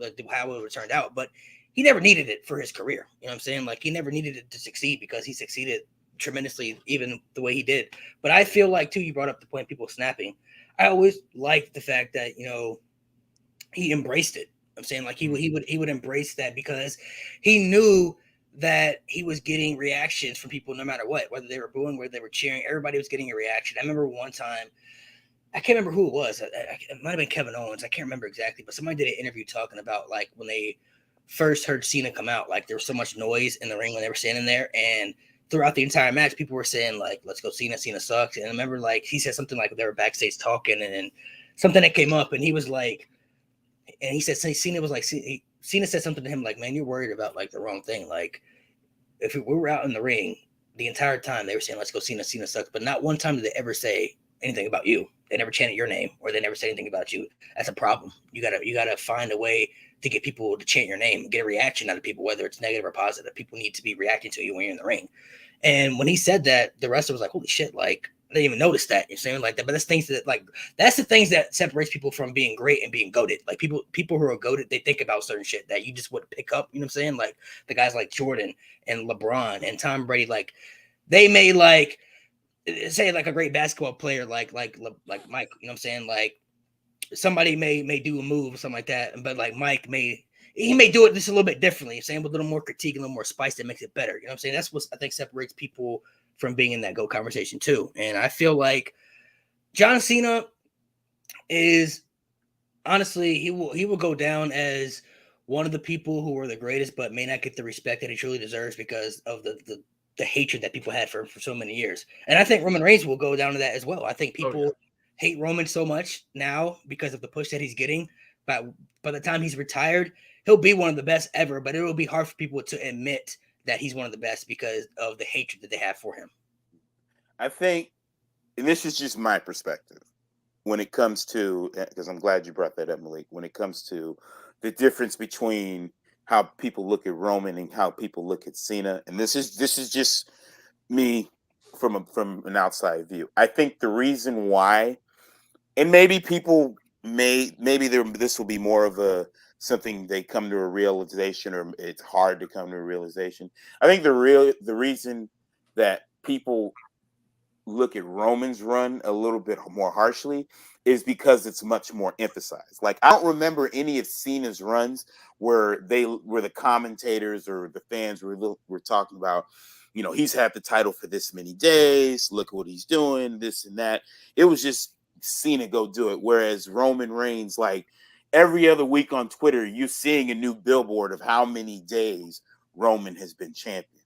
A: would have turned out. But he never needed it for his career. You know what I'm saying? Like, he never needed it to succeed because he succeeded tremendously, even the way he did. But I feel like, too, you brought up the point of people snapping. I always liked the fact that, he embraced it. I'm saying, like, he would embrace that because he knew that he was getting reactions from people no matter what, whether they were booing, whether they were cheering. Everybody was getting a reaction. I remember one time, I can't remember who it was. It might have been Kevin Owens. I can't remember exactly, but somebody did an interview talking about like when they first heard Cena come out, like there was so much noise in the ring when they were standing there, and throughout the entire match, people were saying like, "Let's go, Cena. Cena sucks." And I remember like he said something like they were backstage talking, and something that came up, and he was like, and he said Cena was like, Cena said something to him like, "Man, you're worried about like the wrong thing. Like if we were out in the ring the entire time, they were saying, 'Let's go, Cena. Cena sucks,' but not one time did they ever say anything about you. They never chanted your name or they never said anything about you. That's a problem. You gotta find a way to get people to chant your name, get a reaction out of people, whether it's negative or positive. People need to be reacting to you when you're in the ring." And when he said that, the wrestler was like, "Holy shit!" Like I didn't even notice that. You're saying like that, but that's things that like that's the things that separates people from being great and being goated. Like people who are goated, they think about certain shit that you just wouldn't pick up. You know what I'm saying? Like the guys like Jordan and LeBron and Tom Brady, like they may like say like a great basketball player like Mike, you know what I'm saying? Like somebody may do a move or something like that, but like Mike may do it just a little bit differently, saying with a little more critique, a little more spice that makes it better. You know what I'm saying? That's what I think separates people from being in that GOAT conversation too. And I feel like John Cena is honestly, he will go down as one of the people who were the greatest, but may not get the respect that he truly deserves because of the hatred that people had for so many years. And I think Roman Reigns will go down to that as well. I think people hate Roman so much now because of the push that he's getting. But by the time he's retired, he'll be one of the best ever. But it will be hard for people to admit that he's one of the best because of the hatred that they have for him.
C: I think, and this is just my perspective, when it comes to, because I'm glad you brought that up, Malik, when it comes to the difference between how people look at Roman and how people look at Cena, and this is just me from an outside view. I think the reason why, and maybe people this will be more of a something they come to a realization, or it's hard to come to a realization. I think the reason that people look at Roman's run a little bit more harshly is because it's much more emphasized. Like, I don't remember any of Cena's runs where the commentators or the fans were talking about, he's had the title for this many days, look what he's doing, this and that. It was just Cena go do it. Whereas Roman Reigns, like, every other week on Twitter, you're seeing a new billboard of how many days Roman has been champion,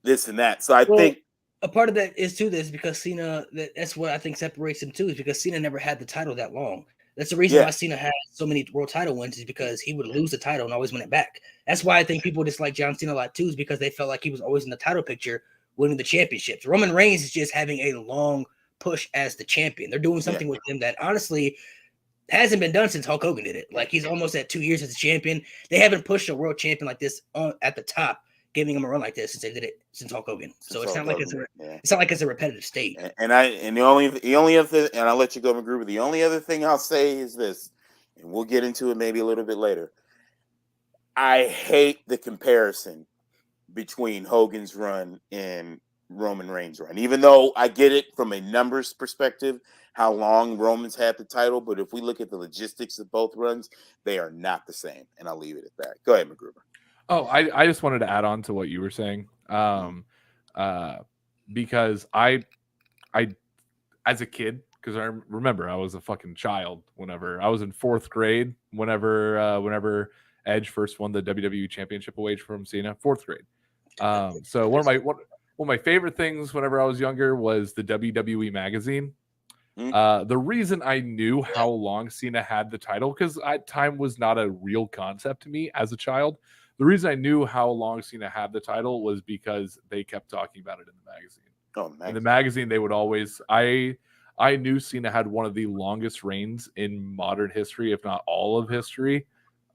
C: this and that. So I think
A: a part of that is too this because Cena, that's what I think separates him too, is because Cena never had the title that long. That's the reason why Cena had so many world title wins, is because he would lose the title and always win it back. That's why I think people dislike John Cena a lot too, is because they felt like he was always in the title picture winning the championships. Roman Reigns is just having a long push as the champion. They're doing something with him that honestly hasn't been done since Hulk Hogan did it. Like, he's almost at 2 years as a champion. They haven't pushed a world champion like this at the top, giving him a run like this since they did it since Hulk Hogan. So it's not like it's a repetitive state.
C: And the only other, and I'll let you go, McGruber. The only other thing I'll say is this, and we'll get into it maybe a little bit later. I hate the comparison between Hogan's run and Roman Reigns' run. Even though I get it from a numbers perspective, how long Roman's had the title, but if we look at the logistics of both runs, they are not the same. And I'll leave it at that. Go ahead, McGruber.
B: Oh, I just wanted to add on to what you were saying, because I as a kid, because I remember I was a fucking child whenever I was in 4th grade, whenever Edge first won the WWE Championship away from Cena, 4th grade. So one of my favorite things whenever I was younger was the WWE magazine. The reason I knew how long Cena had the title, because time was not a real concept to me as a child. The reason I knew how long Cena had the title was because they kept talking about it in the magazine.
C: Oh, nice.
B: In the magazine, they would always. I knew Cena had one of the longest reigns in modern history, if not all of history,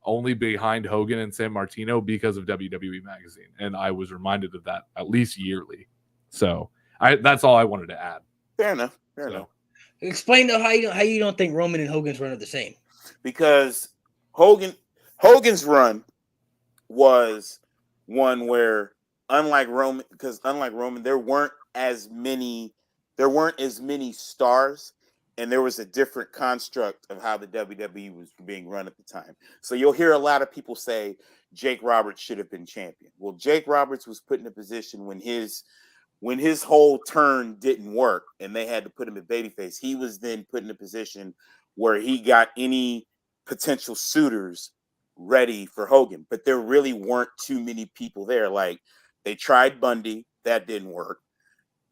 B: only behind Hogan and San Martino because of WWE magazine, and I was reminded of that at least yearly. So that's all I wanted to add.
C: Fair enough. Fair enough.
A: Explain though how you don't think Roman and Hogan's run are the same.
C: Because Hogan's run was one where, unlike Roman, there weren't as many stars, and there was a different construct of how the WWE was being run at the time. So you'll hear a lot of people say Jake Roberts should have been champion. Well, Jake Roberts was put in a position when his whole turn didn't work and they had to put him at babyface. He was then put in a position where he got any potential suitors ready for Hogan, but there really weren't too many people there. Like, they tried Bundy, that didn't work.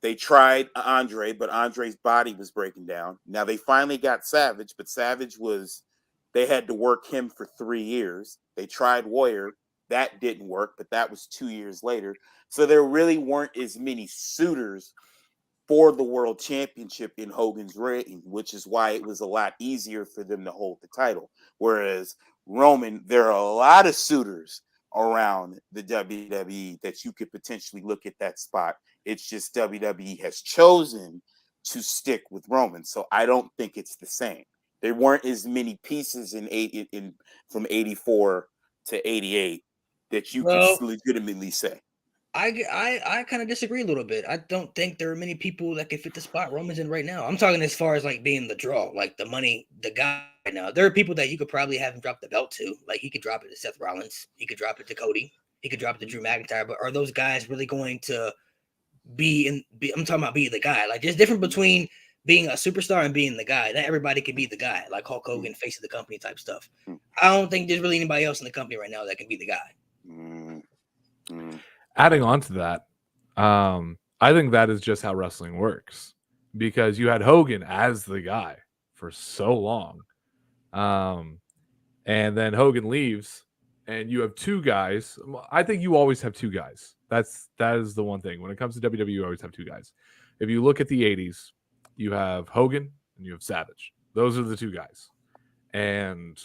C: They tried Andre, but Andre's body was breaking down. Now they finally got Savage, but they had to work him for 3 years. They tried Warrior, that didn't work, but that was 2 years later. So there really weren't as many suitors for the world championship in Hogan's reign, which is why it was a lot easier for them to hold the title. Whereas Roman, there are a lot of suitors around the WWE that you could potentially look at that spot. It's just WWE has chosen to stick with Roman. So I don't think it's the same. There weren't as many pieces from 84 to 88 that you could legitimately say.
A: I kind of disagree a little bit. I don't think there are many people that can fit the spot Roman's in right now. I'm talking as far as like being the draw, like the money, the guy right now. There are people that you could probably have him drop the belt to. Like, he could drop it to Seth Rollins. He could drop it to Cody. He could drop it to Drew McIntyre. But are those guys really going to I'm talking about being the guy. Like, there's difference between being a superstar and being the guy. Not everybody can be the guy, like Hulk Hogan, face of the company type stuff. I don't think there's really anybody else in the company right now that can be the guy.
B: Adding on to that, I think that is just how wrestling works, because you had Hogan as the guy for so long, and then Hogan leaves, and you have two guys. I think you always have two guys. That is the one thing when it comes to WWE. You always have two guys. If you look at the '80s, you have Hogan and you have Savage. Those are the two guys, and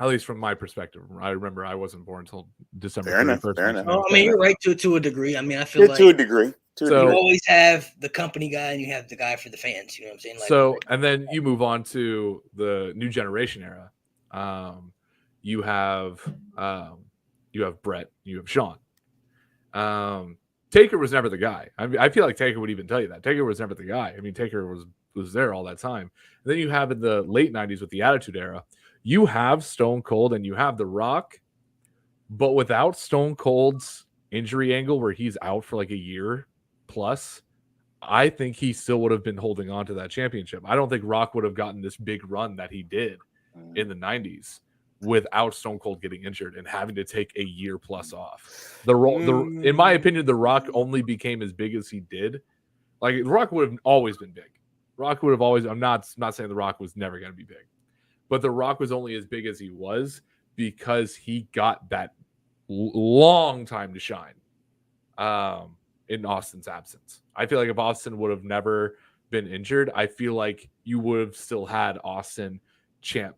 B: at least from my perspective, I remember I wasn't born until December 31st.
C: Fair enough.
A: Oh, I mean, you're right to a degree. I mean, I feel like
C: to a degree.
A: You always have the company guy and you have the guy for the fans. You know what I'm saying?
B: So, and then you move on to the new generation era. You have Brett, you have Shawn. Taker was never the guy. I feel like Taker would even tell you that. Taker was never the guy. I mean, Taker was there all that time. And then you have in the late 90s with the Attitude Era, you have Stone Cold and you have The Rock, but without Stone Cold's injury angle where he's out for like a year plus, I think he still would have been holding on to that championship. I don't think Rock would have gotten this big run that he did in the 90s without Stone Cold getting injured and having to take a year plus off. In my opinion, The Rock only became as big as he did. Like, The Rock would have always been big. Rock would have always, I'm not saying The Rock was never going to be big, but The Rock was only as big as he was because he got that long time to shine in Austin's absence. I feel like if Austin would have never been injured, I feel like you would have still had Austin champ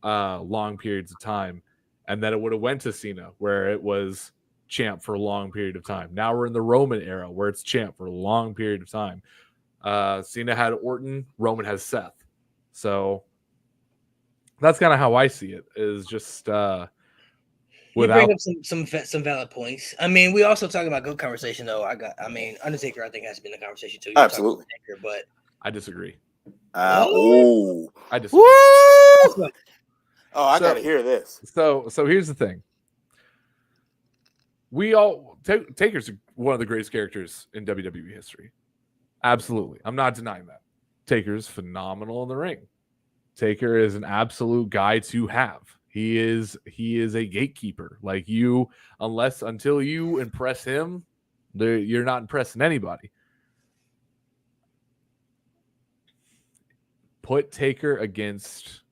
B: long periods of time, and then it would have went to Cena where it was champ for a long period of time. Now we're in the Roman era where it's champ for a long period of time. Cena had Orton, Roman has Seth. So that's kind of how I see it, is just
A: you bring up some valid points. I mean, we also talk about good conversation though. Undertaker I think has been a conversation too.
C: Absolutely.
A: Undertaker, but
B: I disagree.
C: I
B: disagree.
C: I gotta hear this.
B: So here's the thing. Taker's one of the greatest characters in WWE history. Absolutely. I'm not denying that. Taker's phenomenal in the ring. Taker is an absolute guy to have. He is a gatekeeper. Like, until you impress him, you're not impressing anybody. Put Taker against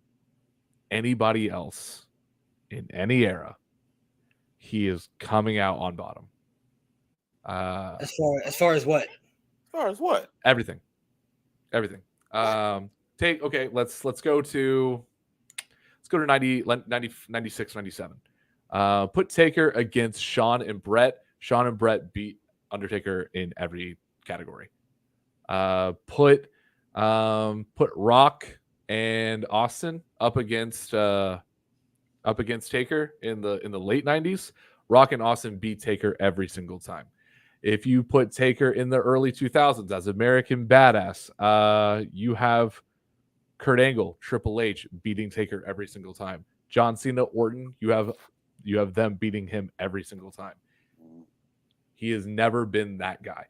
B: anybody else in any era, he is coming out on bottom.
A: As far as what?
C: As far as what?
B: Everything. Let's go to 96, 97. Put Taker against Shawn and Brett. Shawn and Brett beat Undertaker in every category. Put Rock and Austin up against Taker in the late 90s. Rock and Austin beat Taker every single time. If you put Taker in the early 2000s as American Badass, you have Kurt Angle, Triple H beating Taker every single time. John Cena, Orton, you have them beating him every single time. He has never been that guy,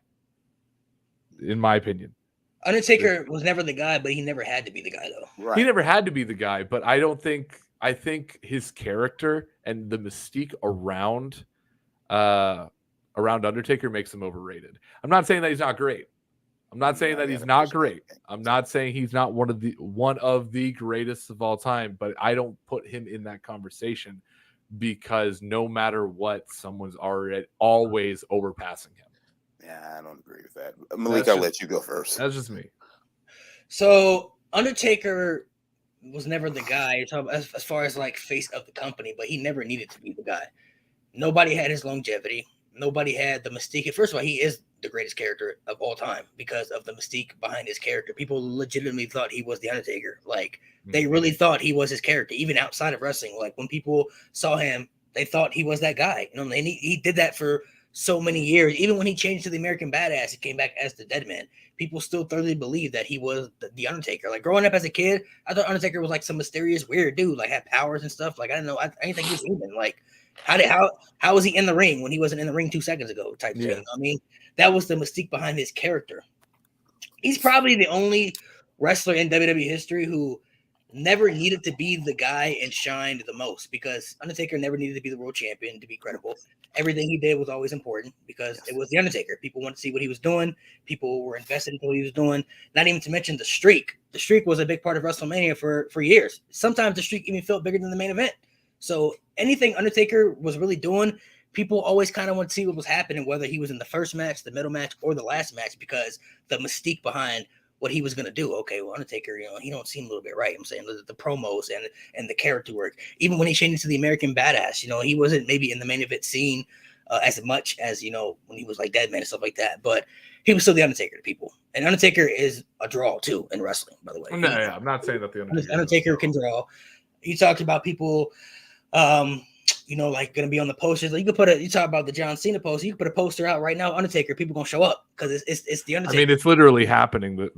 B: in my opinion.
A: Undertaker was never the guy, but he never had to be the guy, though.
B: Right. He never had to be the guy, but I think his character and the mystique around Undertaker makes him overrated. I'm not saying that he's not great. I'm not saying that he's not great. I'm not saying he's not one of the greatest of all time, but I don't put him in that conversation because no matter what, someone's always overpassing him.
C: Yeah, I don't agree with that. Malik, I'll let you go first.
B: That's just me.
A: So Undertaker was never the guy as far as like face of the company, but he never needed to be the guy. Nobody had his longevity. Nobody had the mystique. First of all, he is the greatest character of all time because of the mystique behind his character. People legitimately thought he was the Undertaker. Like, they really thought he was his character, even outside of wrestling. Like, when people saw him, they thought he was that guy. You know, and he did that for so many years. Even when he changed to the American Badass, he came back as the Dead Man. People still thoroughly believe that he was the Undertaker. Like, growing up as a kid, I thought Undertaker was like some mysterious weird dude, like had powers and stuff. Like, I didn't know. I didn't think he was human. Like, How was he in the ring when he wasn't in the ring 2 seconds ago? Type thing.
B: Yeah.
A: I mean, that was the mystique behind his character. He's probably the only wrestler in WWE history who never needed to be the guy and shined the most, because Undertaker never needed to be the world champion to be credible. Everything he did was always important because it was the Undertaker. People wanted to see what he was doing. People were invested in what he was doing. Not even to mention the streak. The streak was a big part of WrestleMania for years. Sometimes the streak even felt bigger than the main event. So anything Undertaker was really doing, people always kind of want to see what was happening, whether he was in the first match, the middle match, or the last match, because the mystique behind what he was going to do. Okay, well, Undertaker, he don't seem a little bit right. I'm saying the promos and the character work. Even when he changed into the American Badass, he wasn't maybe in the main event scene as much as, when he was like Deadman and stuff like that. But he was still the Undertaker to people. And Undertaker is a draw, too, in wrestling, by the way.
B: No, yeah, I'm not saying that the
A: Undertaker can draw. You talked about people like going to be on the posters. Like you talk about the John Cena poster. You can put a poster out right now, Undertaker. People gonna show up because it's the Undertaker.
B: I mean, it's literally happening.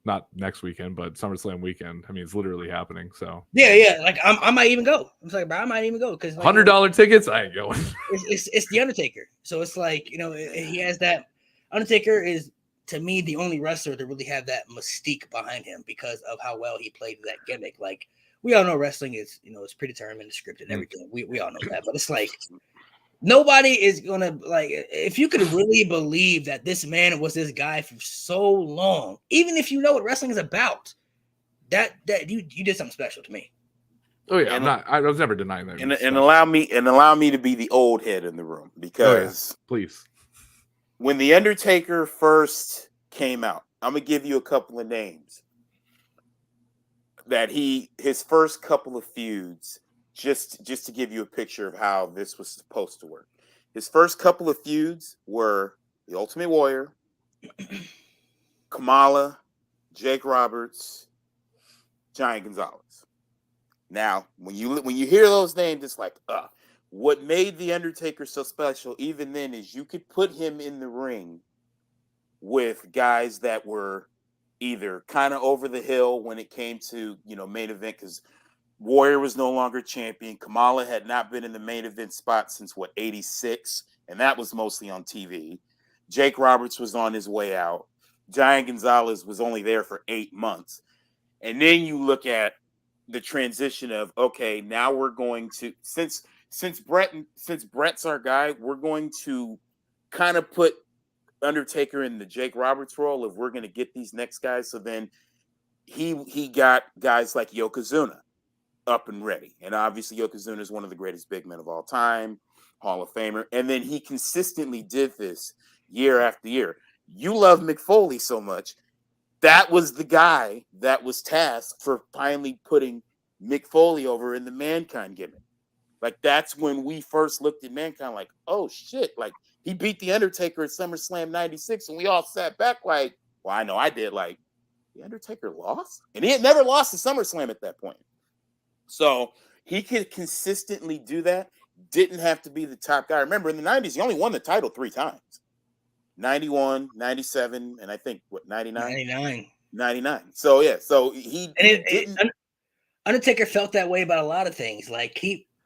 B: Not next weekend, but SummerSlam weekend. I mean, it's literally happening. So
A: yeah. Like I might even go. I'm like, bro, I might even go because
B: $100 tickets. I ain't going.
A: It's the Undertaker. So it's like he has that. Undertaker is, to me, the only wrestler to really have that mystique behind him because of how well he played that gimmick. Like, we all know wrestling is, it's predetermined, scripted, everything. We all know that. But it's like, nobody is going to, like, if you could really believe that this man was this guy for so long, even if you know what wrestling is about, that you did something special to me.
B: Oh, yeah. I was never denying that.
C: And allow me to be the old head in the room, because
B: please.
C: When The Undertaker first came out, I'm going to give you a couple of names that his first couple of feuds, just to give you a picture of how this was supposed to work. His first couple of feuds were The Ultimate Warrior, Kamala, Jake Roberts, Giant Gonzalez. Now, when you hear those names, it's like, what made The Undertaker so special even then is you could put him in the ring with guys that were either kind of over the hill when it came to, main event, because Warrior was no longer champion. Kamala had not been in the main event spot since 86, and that was mostly on TV. Jake Roberts was on his way out. Giant Gonzalez was only there for 8 months. And then you look at the transition of, okay, now we're going to, since Brett's our guy, we're going to kind of put Undertaker in the Jake Roberts role if we're going to get these next guys. So then he got guys like Yokozuna up and ready. And obviously Yokozuna is one of the greatest big men of all time, Hall of Famer. And then he consistently did this year after year. You love Mick Foley so much. That was the guy that was tasked for finally putting Mick Foley over in the Mankind gimmick. Like, that's when we first looked at Mankind like, oh, shit. Like, he beat The Undertaker at SummerSlam 96, and we all sat back like, well, I know I did. Like, The Undertaker lost? And he had never lost to SummerSlam at that point. So he could consistently do that. Didn't have to be the top guy. Remember, in the 90s, he only won the title 3 times. 91, 97, and I think, 99? 99. So, yeah. So
A: Undertaker felt that way about a lot of things. Like,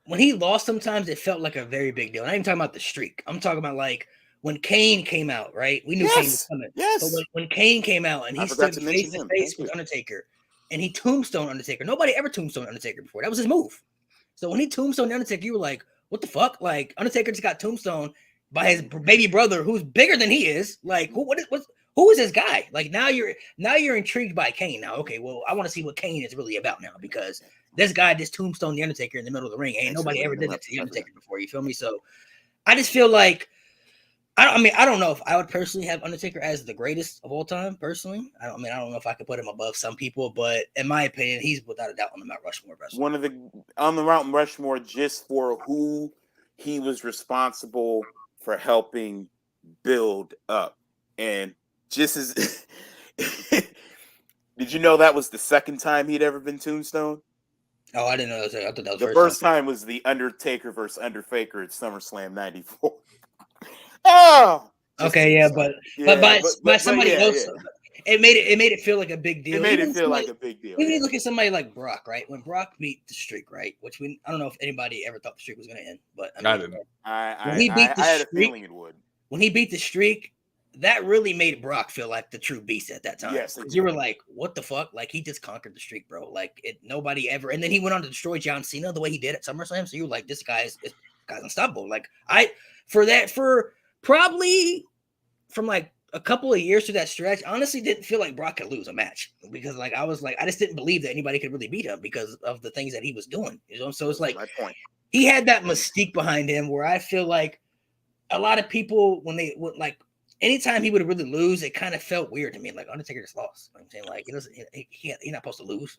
A: when he lost, sometimes it felt like a very big deal. I'm not even talking about the streak. I'm talking about, like, when Kane came out, right? We knew Kane was coming.
C: Yes.
A: But when Kane came out and he stood face to face with Undertaker and he tombstone Undertaker. Nobody ever tombstone Undertaker before. That was his move. So when he tombstoned Undertaker, you were like, what the fuck? Like, Undertaker just got tombstoned by his baby brother who's bigger than he is. Like, who is this guy? Like, now you're intrigued by Kane. Now, okay, well, I want to see what Kane is really about now, because this guy just tombstoned the Undertaker in the middle of the ring. Ain't nobody ever did that to the Undertaker before. You feel me? So I just feel like, I don't know if I would personally have Undertaker as the greatest of all time. Personally, I don't know if I could put him above some people, but in my opinion, he's without a doubt on the Mount Rushmore.
C: On the Mount Rushmore, just for who he was responsible for helping build up. And just as did you know that was the second time he'd ever been tombstoned?
A: Oh, I didn't know that. I thought that was
C: the first time was the Undertaker versus Undertaker at SummerSlam 94. Oh,
A: okay, yeah, but by somebody else. it made it feel like a big deal.
C: It made it feel like a big deal.
A: Even look at somebody like Brock, right? When Brock beat the streak, right? Which I don't know if anybody ever thought the streak was going to end, but
B: I didn't.
C: I had a feeling it would.
A: When he beat the streak, that really made Brock feel like the true beast at that time.
C: Yes,
A: you were like, "What the fuck?" Like he just conquered the streak, bro. Like nobody ever. And then he went on to destroy John Cena the way he did at SummerSlam. So you were like, "This guy's unstoppable." Like for probably from like a couple of years through that stretch, honestly didn't feel like Brock could lose a match because like I just didn't believe that anybody could really beat him because of the things that he was doing. You know, so it's like
C: my point.
A: He had that mystique behind him where I feel like a lot of people when they would like anytime he would really lose, it kind of felt weird to me. Like Undertaker just lost. I'm saying like he's not supposed to lose.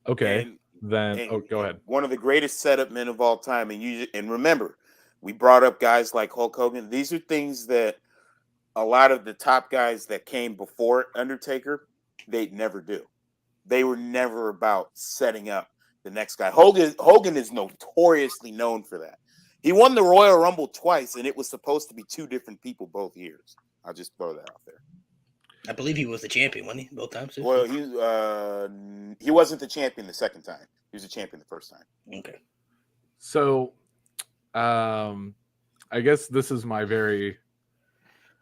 B: Okay, go ahead.
C: One of the greatest setup men of all time, and remember, we brought up guys like Hulk Hogan. These are things that a lot of the top guys that came before Undertaker, they'd never do. They were never about setting up the next guy. Hogan is notoriously known for that. He won the Royal Rumble twice, and it was supposed to be two different people both years. I'll just throw that out there.
A: I believe he was the champion, wasn't he? Both times. Too?
C: Well, he wasn't the champion the second time. He was the champion the first time.
A: Okay.
B: So, I guess this is my very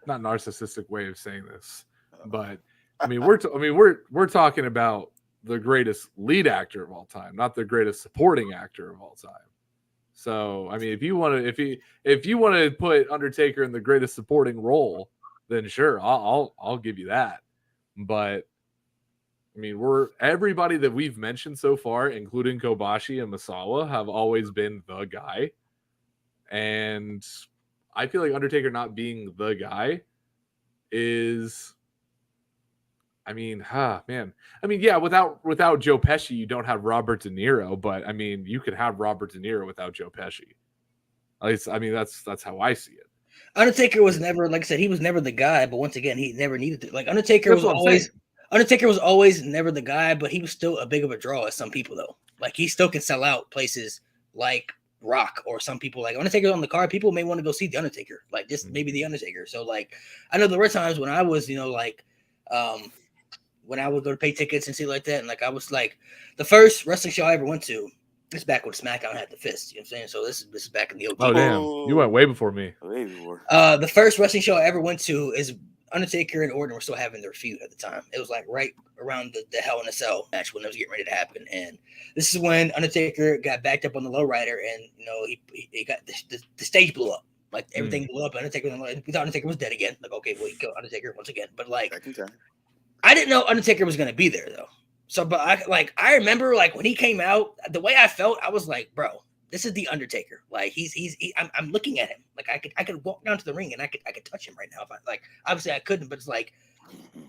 B: not narcissistic way of saying this, but I mean we're talking about the greatest lead actor of all time, not the greatest supporting actor of all time. So I mean, if you want to put Undertaker in the greatest supporting role, then sure, I'll give you that. But I mean, everybody that we've mentioned so far, including Kobashi and Misawa, have always been the guy, and I feel like Undertaker not being the guy is, I mean, man. I mean, yeah, without Joe Pesci, you don't have Robert De Niro, but I mean, you could have Robert De Niro without Joe Pesci. At least, I mean, that's how I see it.
A: Undertaker was never, like I said, he was never the guy, but once again, he never needed to. Like Undertaker was always never the guy, but he was still a big of a draw as some people though. Like he still can sell out places like Rock or some people like Undertaker on the card. People may want to go see the Undertaker, like just maybe the Undertaker. So like I know there were times when I was, when I would go to pay tickets and see like that, and like I was like the first wrestling show I ever went to. This back when SmackDown had the fist, you know what I'm saying? So this is back in the OG.
B: Oh damn, you went way before me.
C: Way before.
A: The first wrestling show I ever went to is Undertaker and Orton were still having their feud at the time. It was like right around the Hell in a Cell match when it was getting ready to happen, and this is when Undertaker got backed up on the lowrider, and he got the stage blew up, like everything blew up. Undertaker, we thought Undertaker was dead again. Like okay, well he killed Undertaker once again, but like I didn't know Undertaker was gonna be there though. So, but I remember like when he came out, the way I felt, I was like, bro, this is the Undertaker. Like I'm looking at him. Like I could walk down to the ring and I could touch him right now. If I like, obviously I couldn't, but it's like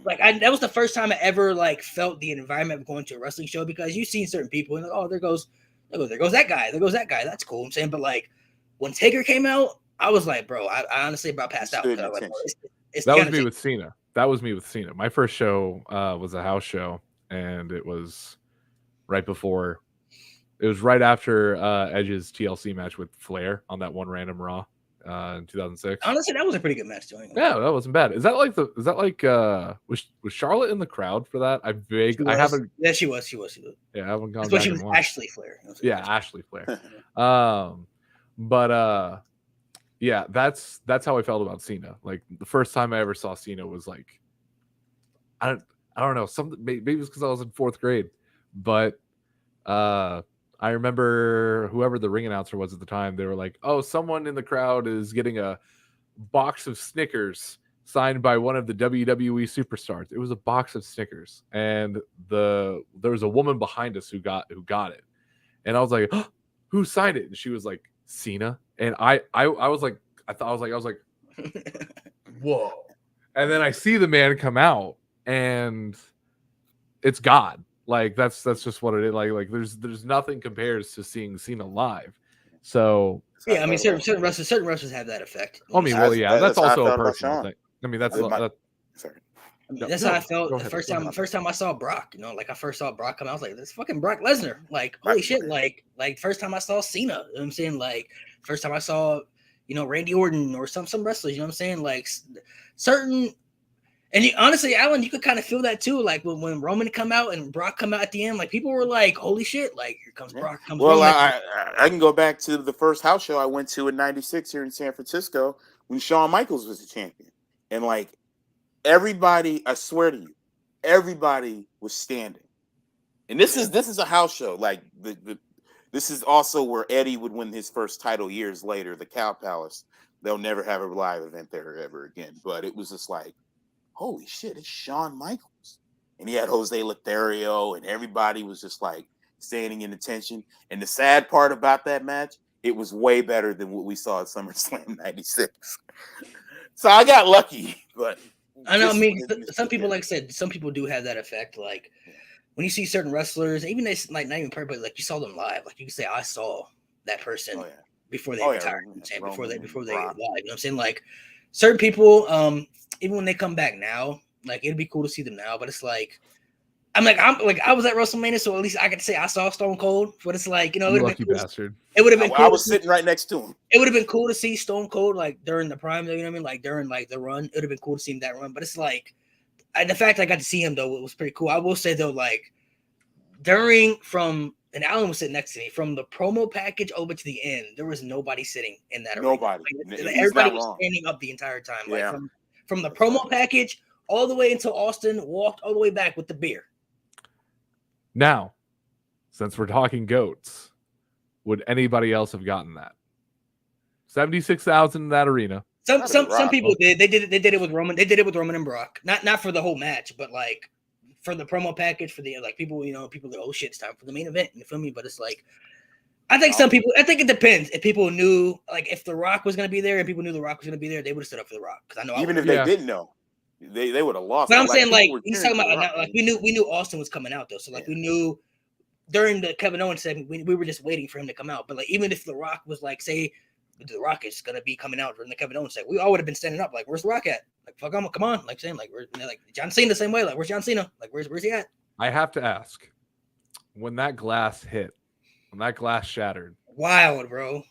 A: that was the first time I ever like felt the environment of going to a wrestling show because you've seen certain people and like, oh, there goes that guy. There goes that guy. That's cool. I'm saying, but like when Taker came out, I was like, bro, I honestly about passed out. Like,
B: that was me with Cena. That was me with Cena. My first show was a house show. And it was right after Edge's TLC match with Flair on that one random Raw in 2006.
A: Honestly, that was a pretty good match.
B: Yeah, that wasn't bad. Is that like was Charlotte in the crowd for that? I haven't.
A: Yeah, she was.
B: Yeah, I haven't gone.
A: That's she was Ashley Flair.
B: Yeah, Ashley Flair. Yeah, that's how I felt about Cena. Like the first time I ever saw Cena was like, I don't know, something maybe it was because I was in fourth grade, but I remember whoever the ring announcer was at the time, they were like, "Oh, someone in the crowd is getting a box of Snickers signed by one of the WWE superstars." It was a box of Snickers, and there was a woman behind us who got it, and I was like, oh, "Who signed it?" And she was like, "Cena," and I was like, "Whoa!" And then I see the man come out. And it's God. Like that's just what it is. Like there's nothing compares to seeing Cena live. So
A: yeah, I mean certain wrestlers have that effect.
B: I mean, well, yeah, that's also a personal thing. I mean, that's
A: sorry. That's how I felt the first time I saw Brock. You know, like I first saw Brock come out, I was like, "This fucking Brock Lesnar!" Like, holy shit! Like first time I saw Cena. You know what I'm saying? Like first time I saw, Randy Orton or some wrestlers. You know what I'm saying? Like certain. And honestly, Alan, you could kind of feel that too. Like when Roman come out and Brock come out at the end, like people were like, "Holy shit!" Like here comes Brock, comes
C: Well,
A: Roman.
C: I can go back to the first house show I went to in '96 here in San Francisco when Shawn Michaels was the champion, and like everybody, I swear to you, everybody was standing. And this is a house show. Like this is also where Eddie would win his first title years later, the Cow Palace. They'll never have a live event there ever again. But it was just like, holy shit, it's Shawn Michaels. And he had Jose Lothario, and everybody was just like standing in attention. And the sad part about that match, it was way better than what we saw at SummerSlam '96. So I got lucky, but
A: I know. I mean, some people, like I said, some people do have that effect. Like when you see certain wrestlers, even they like not even perfect, like you saw them live. Like you can say, I saw that person before they retired. Before they live. You know what I'm saying? Like certain people, even when they come back now, like it'd be cool to see them now. But it's like I was at WrestleMania, so at least I could say I saw Stone Cold. But it's like, you know, it would have been cool.
B: Bastard.
A: It would have been cool.
C: I was sitting right next to him.
A: It would have been cool to see Stone Cold like during the prime, you know what I mean? Like during like the run, it would have been cool to see him that run. But it's like the fact I got to see him though, it was pretty cool. I will say though, like and Alan was sitting next to me, from the promo package over to the end, there was nobody sitting in that arena. Nobody. Like, everybody was standing up the entire time. Yeah. Like from the promo package all the way until Austin walked all the way back with the beer.
B: Now, since we're talking goats, would anybody else have gotten that? 76,000 in that arena.
A: Some people did. They did it with Roman. They did it with Roman and Brock. Not for the whole match, but like for the promo package, for the like people, you know, people go, oh shit, it's time for the main event. You feel me? But it's like I think some people. I think it depends. If people knew, like, if The Rock was going to be there and people knew The Rock was going to be there, they would have stood up for The Rock. Because I know
C: even if they didn't know, they would have lost.
A: But I'm saying like he's talking about like we knew Austin was coming out though, so like we knew during the Kevin Owens segment we were just waiting for him to come out. But like even if The Rock was like, say The Rock is going to be coming out during the Kevin Owens segment, we all would have been standing up like, where's The Rock at? Like fuck him, come on, like saying like we're like John Cena the same way, like where's John Cena? Like where's he at?
B: I have to ask, when that glass hit, when that glass shattered.
A: Wild, bro.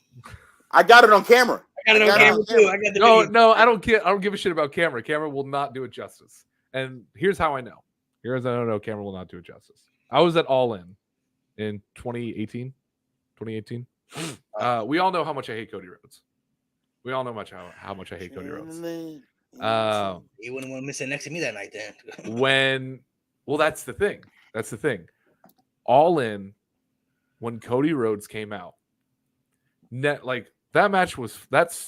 C: I got it on camera.
A: I got it on camera too. I got the video.
B: No, I don't give a shit about camera. Camera will not do it justice. And here's how I know. Here's how I know camera will not do it justice. I was at All in 2018. We all know how much I hate Cody Rhodes. We all know how much I hate Cody Rhodes.
A: You wouldn't want to miss it next to me that night then.
B: Well, that's the thing. That's the thing. All in, when Cody Rhodes came out, like that match was that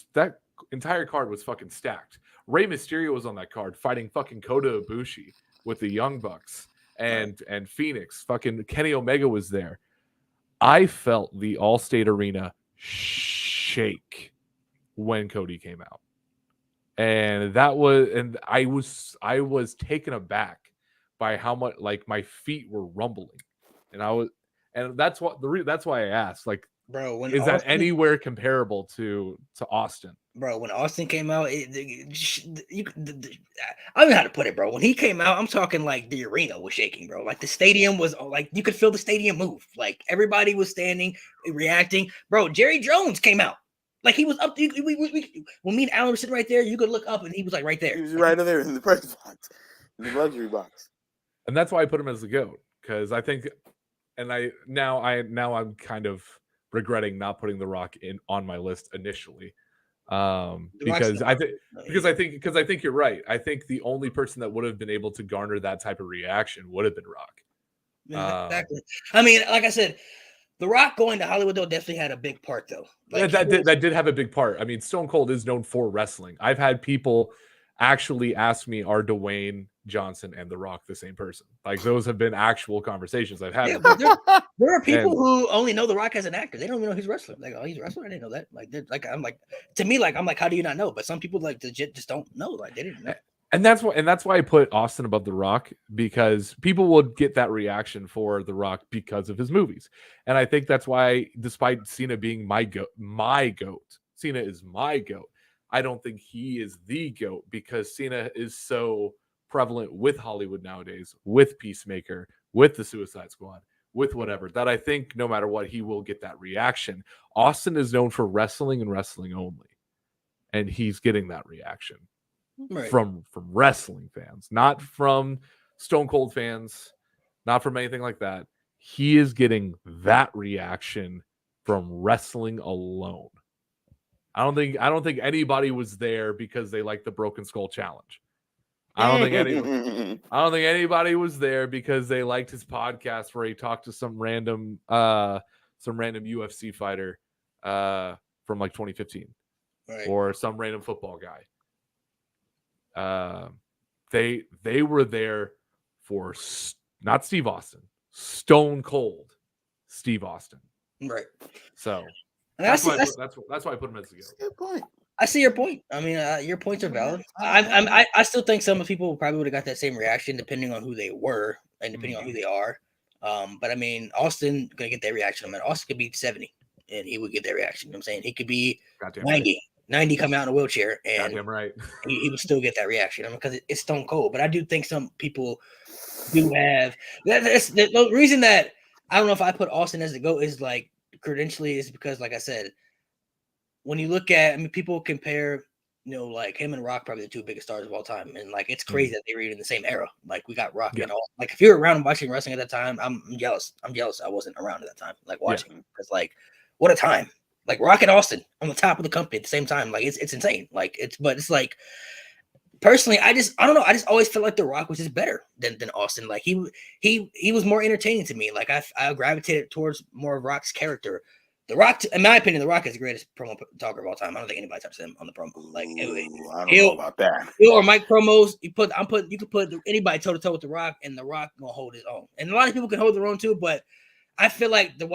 B: entire card was fucking stacked. Rey Mysterio was on that card fighting fucking Kota Ibushi with the Young Bucks and Phoenix. Fucking Kenny Omega was there. I felt the Allstate Arena shake when Cody came out. And I was taken aback by how much, like, my feet were rumbling. And that's why I asked, like, bro, is that anywhere comparable to Austin?
A: Bro, when Austin came out, I don't know how to put it, bro. When he came out, I'm talking like the arena was shaking, bro. Like the stadium was like, you could feel the stadium move. Like everybody was standing, reacting. Bro, Jerry Jones came out. Like he was up. When me and Alan were sitting right there, you could look up and he was like right there.
C: He was right there in the press box, in the luxury box.
B: And that's why I put him as the GOAT, because I think, and I'm kind of regretting not putting The Rock on my list initially, because I think you're right. I think the only person that would have been able to garner that type of reaction would have been Rock.
A: Yeah, exactly. I mean, like I said, The Rock going to Hollywood though definitely had a big part though. Like,
B: that did have a big part. I mean, Stone Cold is known for wrestling. I've had people actually ask me, are Dwayne Johnson and The Rock the same person? Like those have been actual conversations I've had.
A: Yeah, there are people who only know The Rock as an actor. They don't even know he's a wrestler. Like, oh, he's a wrestler. I didn't know that. Like, I'm like, to me, like, I'm like, how do you not know? But some people like legit just don't know. Like, they didn't know.
B: And that's why I put Austin above The Rock, because people would get that reaction for The Rock because of his movies. And I think that's why, despite Cena being my goat, Cena is my goat. I don't think he is the GOAT, because Cena is so prevalent with Hollywood nowadays, with Peacemaker, with the Suicide Squad, with whatever, that I think no matter what, he will get that reaction. Austin is known for wrestling and wrestling only, and he's getting that reaction.
A: Right.
B: from wrestling fans, not from Stone Cold fans, not from anything like that. He is getting that reaction from wrestling alone. I don't think anybody was there because they liked the Broken Skull Challenge. I don't think anybody was there because they liked his podcast where he talked to some random UFC fighter from like 2015,
A: Right.
B: or some random football guy. They were there for not Steve Austin, Stone Cold Steve Austin.
A: Right.
B: So
A: And
B: that's why I put him as the GOAT.
C: Good point.
A: I see your point. I mean, your points are valid. I still think some people probably would have got that same reaction depending on who they were and depending on who they are. But I mean, Austin gonna get that reaction. I mean, Austin could be 70 and he would get that reaction. You know what I'm saying? He could be 90 come out in a wheelchair and
B: right.
A: he would still get that reaction. I mean, because it's Stone Cold. But I do think some people do have that's the reason that I don't know if I put Austin as the GOAT is like credentially is because, like I said, when you look at, I mean, people compare, like him and Rock, probably the two biggest stars of all time, and like it's crazy that they were in the same era. Like we got Rock and all. Like if you were around watching wrestling at that time, I'm jealous. I'm jealous I wasn't around at that time, like watching, because like what a time. Like Rock and Austin on the top of the company at the same time. Like it's insane. Like but it's like personally, I don't know. I just always felt like The Rock was just better than Austin. Like he was more entertaining to me. Like I gravitated towards more of Rock's character. The Rock, in my opinion, The Rock is the greatest promo talker of all time. I don't think anybody touches him on the promo. Like
C: I don't know about that.
A: Or Mike promos. You could put anybody toe to toe with The Rock, and The Rock gonna hold his own. And a lot of people can hold their own too, but I feel like the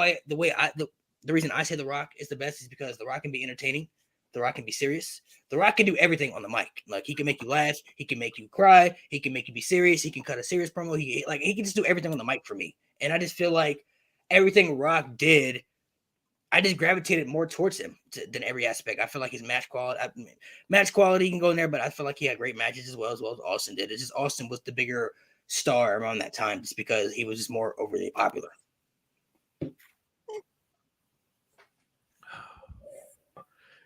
A: reason I say The Rock is the best is because The Rock can be entertaining. The Rock can be serious. The Rock can do everything on the mic. Like he can make you laugh. He can make you cry. He can make you be serious. He can cut a serious promo. He can just do everything on the mic for me. And I just feel like everything Rock did, I just gravitated more towards him than every aspect. I feel like his match quality can go in there, but I feel like he had great matches as well as Austin did. It's just Austin was the bigger star around that time just because he was just more overly popular.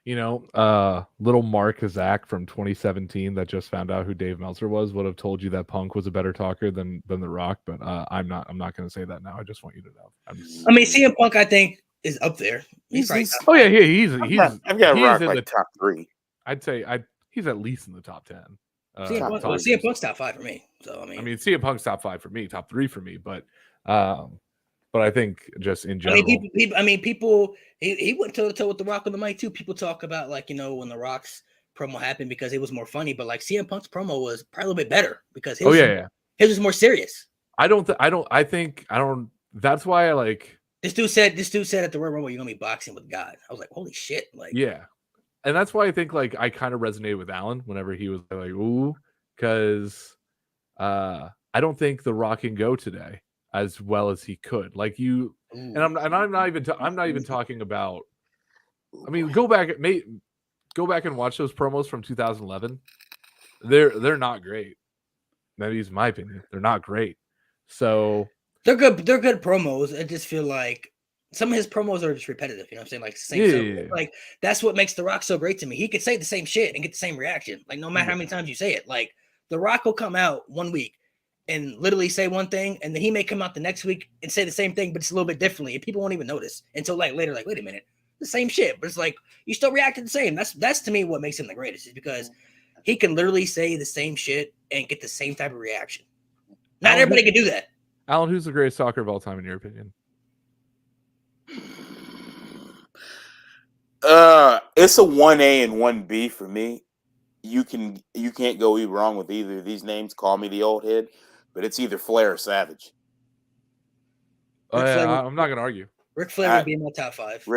B: Little Mark Zach from 2017 that just found out who Dave Meltzer was would have told you that Punk was a better talker than The Rock, but I'm not going to say that now. I just want you to know.
A: I mean, CM Punk, I think, is up there. He's
C: I've got Rock in the top 3.
B: I'd say he's at least in the top 10.
A: CM Punk's top 5 for me. So I mean,
B: CM Punk's top 5 for me, top 3 for me, but I think just in general,
A: people. He went toe to toe with The Rock on the mic too. People talk about when The Rock's promo happened because it was more funny, but like CM Punk's promo was probably a little bit better because his was more serious.
B: That's why I like.
A: This dude said at the Royal Rumble, you're gonna be boxing with God. I was like, holy shit! Like,
B: yeah, and that's why I think like I kind of resonated with Alan whenever he was like, ooh, because I don't think The Rock can go today as well as he could. Like you, and I'm not even talking about. I mean, go back and watch those promos from 2011. They're not great. Maybe it's my opinion. They're not great. So.
A: They're good promos. I just feel like some of his promos are just repetitive. You know what I'm saying? Like the same stuff. Like that's what makes The Rock so great to me. He could say the same shit and get the same reaction. Like no matter how many times you say it. Like The Rock will come out one week and literally say one thing, and then he may come out the next week and say the same thing, but it's a little bit differently, and people won't even notice until like later. Like, wait a minute, the same shit, but it's like you still reacted the same. That's to me what makes him the greatest, is because he can literally say the same shit and get the same type of reaction. Not everybody can do that.
B: Alan, who's the greatest talker of all time in your opinion?
C: It's a 1A and 1B for me. You can't go wrong with either of these names. Call me the old head, but it's either Flair or Savage.
B: I'm not gonna argue.
A: Ric Flair would be in my top 5.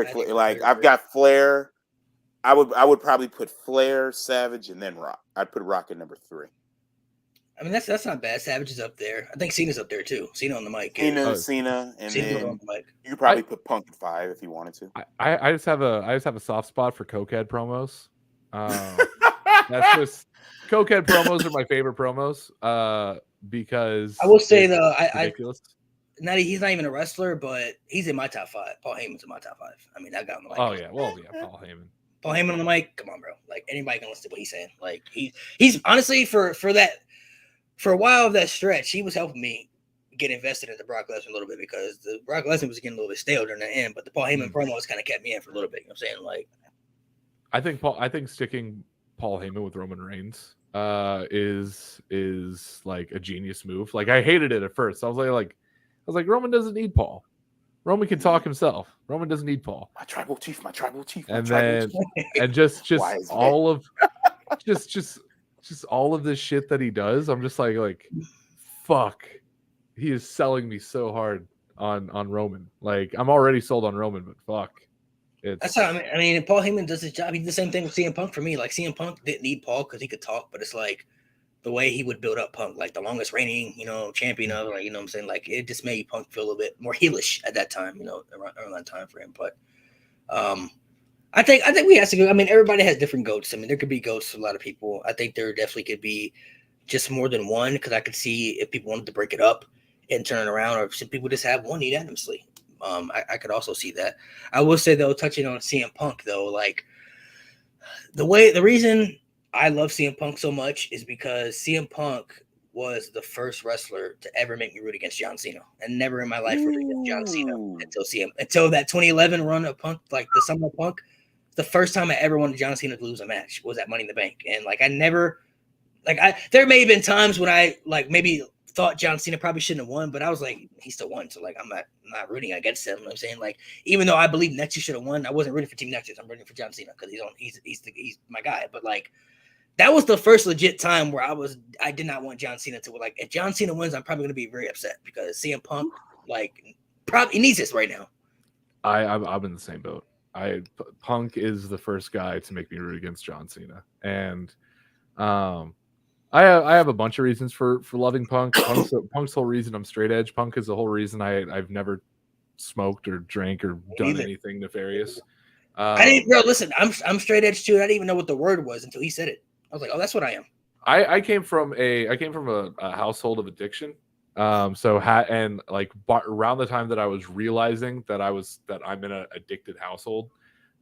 C: I've got Flair. I would probably put Flair, Savage, and then Rock. I'd put Rock at number 3.
A: I mean, that's not bad. Savage is up there. I think Cena's up there too. Cena on the mic.
C: Cena, and then
A: on the mic.
C: You could probably put Punk at 5 if you wanted to.
B: I just have a soft spot for cokehead promos. That's just cokehead promos are my favorite promos. Because
A: I will say though,
B: ridiculous.
A: He's not even a wrestler, but he's in my top 5. Paul Heyman's in my top 5. I mean, that got him.
B: Paul Heyman.
A: Paul Heyman on the mic, come on, bro. Like anybody can listen to what he's saying. Like he's honestly for a while of that stretch, he was helping me get invested into Brock Lesnar a little bit because the Brock Lesnar was getting a little bit stale during the end, but the Paul Heyman promos kind of kept me in for a little bit. You know what I'm saying? Like,
B: I think sticking Paul Heyman with Roman Reigns is like a genius move. Like I hated it at first. I was like Roman doesn't need Paul. Roman can talk himself. Roman doesn't need Paul.
C: My tribal chief.
B: And just all of just all of this shit that he does. I'm just like fuck. He is selling me so hard on Roman. Like I'm already sold on Roman, but fuck.
A: That's how I mean, Paul Heyman does his job. He did the same thing with CM Punk for me. Like CM Punk didn't need Paul because he could talk, but it's like the way he would build up Punk, like the longest reigning, champion of, like, you know what I'm saying? Like it just made Punk feel a little bit more heelish at that time, around that time frame. But I think we have to go. I mean, everybody has different goats. I mean, there could be goats for a lot of people. I think there definitely could be just more than one because I could see if people wanted to break it up and turn it around, or if some people just have one unanimously. I could also see that. I will say though, touching on CM Punk though, like the reason I love CM Punk so much is because CM Punk was the first wrestler to ever make me root against John Cena, and never in my life rooted against John Cena until that 2011 run of Punk, like the Summer of Punk. The first time I ever wanted John Cena to lose a match was at Money in the Bank, and like there may have been times when I like maybe thought John Cena probably shouldn't have won, but I was like, he still won, so like I'm not rooting against him. You know what I'm saying? Like, even though I believe Nexus should have won, I wasn't rooting for Team Nexus. I'm rooting for John Cena because he's my guy. But like, that was the first legit time where I did not want John Cena to, like, if John Cena wins, I'm probably gonna be very upset because CM Punk like probably needs this right now.
B: I'm in the same boat. Punk is the first guy to make me root against John Cena, and I have a bunch of reasons for loving Punk. Punk's whole reason I'm straight edge. Punk is the whole reason I've never smoked or drank or done anything nefarious.
A: I didn't, bro. Listen, I'm straight edge too. I didn't even know what the word was until he said it. I was like, oh, that's what I am.
B: I came from a household of addiction. Around the time that I was realizing that I'm in an addicted household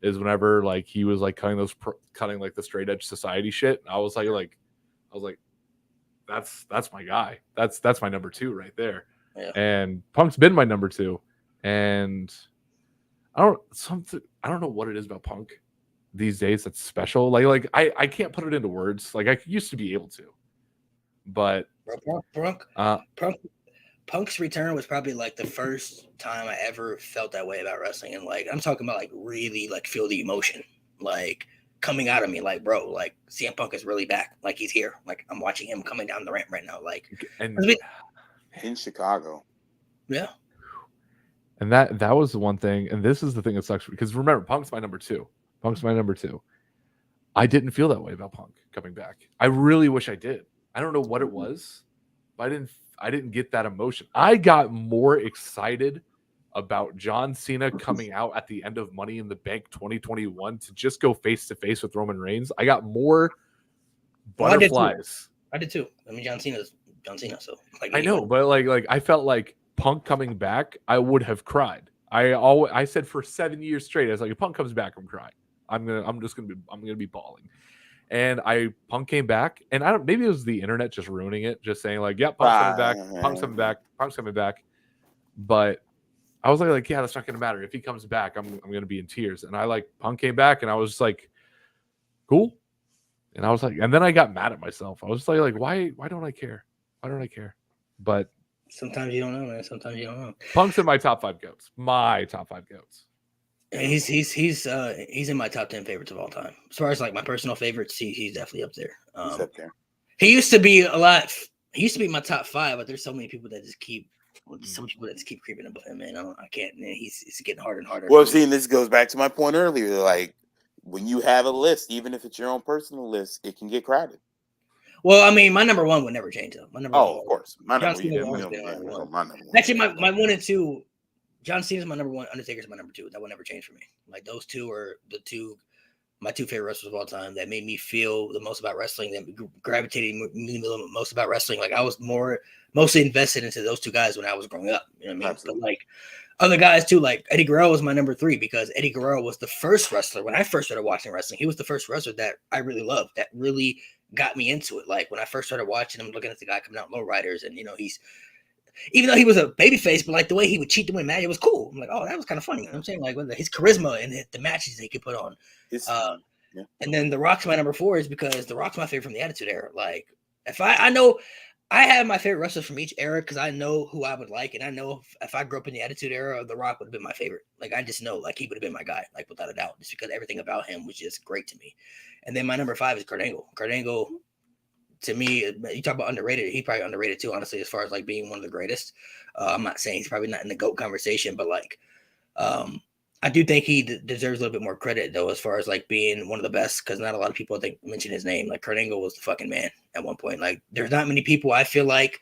B: is whenever like he was like cutting like the straight edge society shit. I was like, that's my guy. That's my number 2 right there. Yeah. And Punk's been my number 2. And I don't know what it is about Punk these days that's special. Like I can't put it into words. Like I used to be able to, but
A: Punk's return was probably like the first time I ever felt that way about wrestling. And like, I'm talking about like really like feel the emotion, like coming out of me, like, bro, like CM Punk is really back. Like he's here. Like I'm watching him coming down the ramp right now. Like
C: in Chicago.
A: Yeah.
B: And that was the one thing. And this is the thing that sucks because remember, Punk's my number 2. I didn't feel that way about Punk coming back. I really wish I did. I don't know what it was, but I didn't get that emotion. I got more excited about John Cena coming out at the end of Money in the Bank 2021 to just go face to face with Roman Reigns. I got more butterflies.
A: I did too. I mean, John Cena's John Cena, so like,
B: I know, but like I felt like Punk coming back, I would have cried. I said for 7 years straight, I was like, if Punk comes back, I'm crying. I'm gonna be bawling. And Punk came back, and maybe it was the internet just ruining it, just saying like, yeah, Punk's coming back. But I was like, yeah, that's not gonna matter. If he comes back, I'm gonna be in tears. And Punk came back, and I was just like, cool. And I was like, and then I got mad at myself. I was like, why don't I care? Why don't I care? But
A: sometimes you don't know, man. Sometimes you don't know.
B: Punk's in my top 5 goats.
A: He's in my top 10 favorites of all time. As far as like my personal favorites, he's definitely up there.
C: He's up there.
A: He used to be my top 5, but there's so many people that just keep creeping above him, man. I can't. Man, he's getting harder and harder.
C: Well, see, and this goes back to my point earlier. Like when you have a list, even if it's your own personal list, it can get crowded.
A: Well, I mean, my number 1 would never change though. My number
C: of course. My number
A: 1. Actually, my 1 and 2. John Cena's my number 1. Undertaker's my number 2. That will never change for me. Like those two are the two my two favorite wrestlers of all time that made me feel the most about wrestling, that gravitated me the most about wrestling. Like I was mostly invested into those two guys when I was growing up. You know what I mean?
C: Absolutely.
A: But like other guys too, like Eddie Guerrero was my number 3 because Eddie Guerrero was the first wrestler when I first started watching wrestling. He was the first wrestler that I really loved, that really got me into it. Like when I first started watching him, looking at the guy coming out lowriders, and he's, even though he was a babyface, but like the way he would cheat to win match, it was cool. I'm like, oh, that was kind of funny. You know what I'm saying? Like his charisma and the matches he could put on. And then The Rock's my number 4 is because The Rock's my favorite from the Attitude Era. Like if I know I have my favorite wrestlers from each era because I know who I would like, and I know if I grew up in the Attitude Era, The Rock would have been my favorite. Like I just know, like he would have been my guy, like without a doubt, just because everything about him was just great to me. And then my number 5 is Kurt Angle. Kurt Angle, to me, you talk about underrated. He probably underrated too, honestly, as far as like being one of the greatest. I'm not saying he's probably not in the GOAT conversation, but like, I do think he deserves a little bit more credit though, as far as like being one of the best, because not a lot of people mention his name. Like Kurt Angle was the fucking man at one point. Like there's not many people I feel like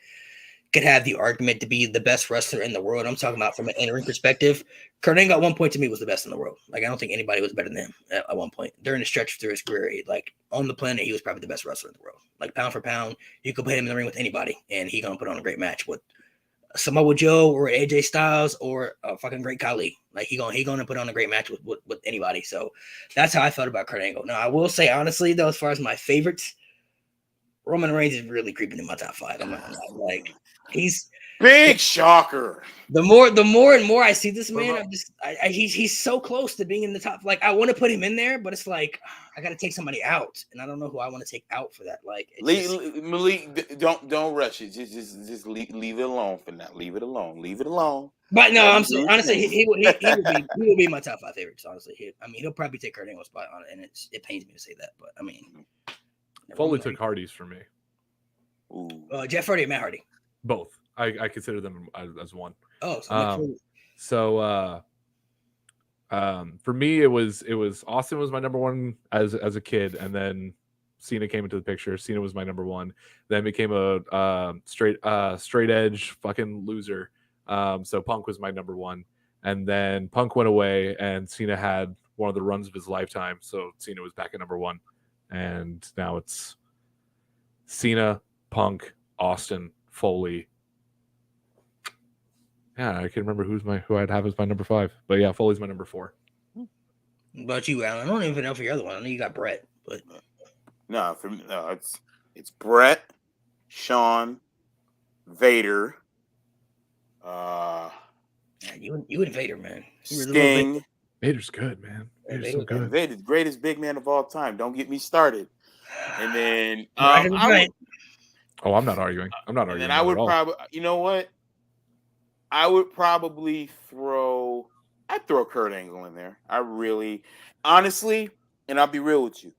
A: could have the argument to be the best wrestler in the world. I'm talking about from an in-ring perspective. Kurt Angle at one point to me was the best in the world. Like I don't think anybody was better than him at one point during the stretch through his career. Like on the planet, he was probably the best wrestler in the world. Like pound for pound, you could put him in the ring with anybody, and he gonna put on a great match with Samoa Joe or AJ Styles or a fucking great Khali. Like he gonna put on a great match with anybody. So that's how I felt about Kurt Angle. Now I will say honestly though, as far as my favorites, Roman Reigns is really creeping in my top 5. I'm not gonna lie. Like he's
C: big shocker.
A: The more and more I see this man, I'm just he's so close to being in the top. Like I want to put him in there, but it's like I got to take somebody out, and I don't know who I want to take out for that. Like
C: Malik, don't rush it. Just leave it alone for now. Leave it alone.
A: But no, I'm saying honestly, he will be my top 5 favorites. Honestly, I mean, he'll probably take Kurt Angle's spot on it, and it pains me to say that, but I mean,
B: Foley took Hardy's for me.
A: Jeff Hardy and Matt Hardy,
B: both. I consider them as one.
A: Oh,
B: for me, it was Austin was my number 1 as a kid, and then Cena came into the picture. Cena was my number 1, then became a straight edge fucking loser. So Punk was my number 1, and then Punk went away, and Cena had one of the runs of his lifetime. So Cena was back at number 1, and now it's Cena, Punk, Austin, Foley. Yeah, I can remember who I'd have as my number 5, but yeah, Foley's my number 4.
A: What about you, Alan? I don't even know for your other one. I know you got Brett, but
C: no, for me, no, it's Brett, Shawn, Vader.
A: You and Vader, man.
C: Sting.
B: Vader's good, man. Vader's so good.
C: Vader's the greatest big man of all time. Don't get me started. And then
B: I'm not arguing. I'm not arguing.
C: And I would probably, you know what? I would probably throw Kurt Angle in there. I really, honestly, and I'll be real with you.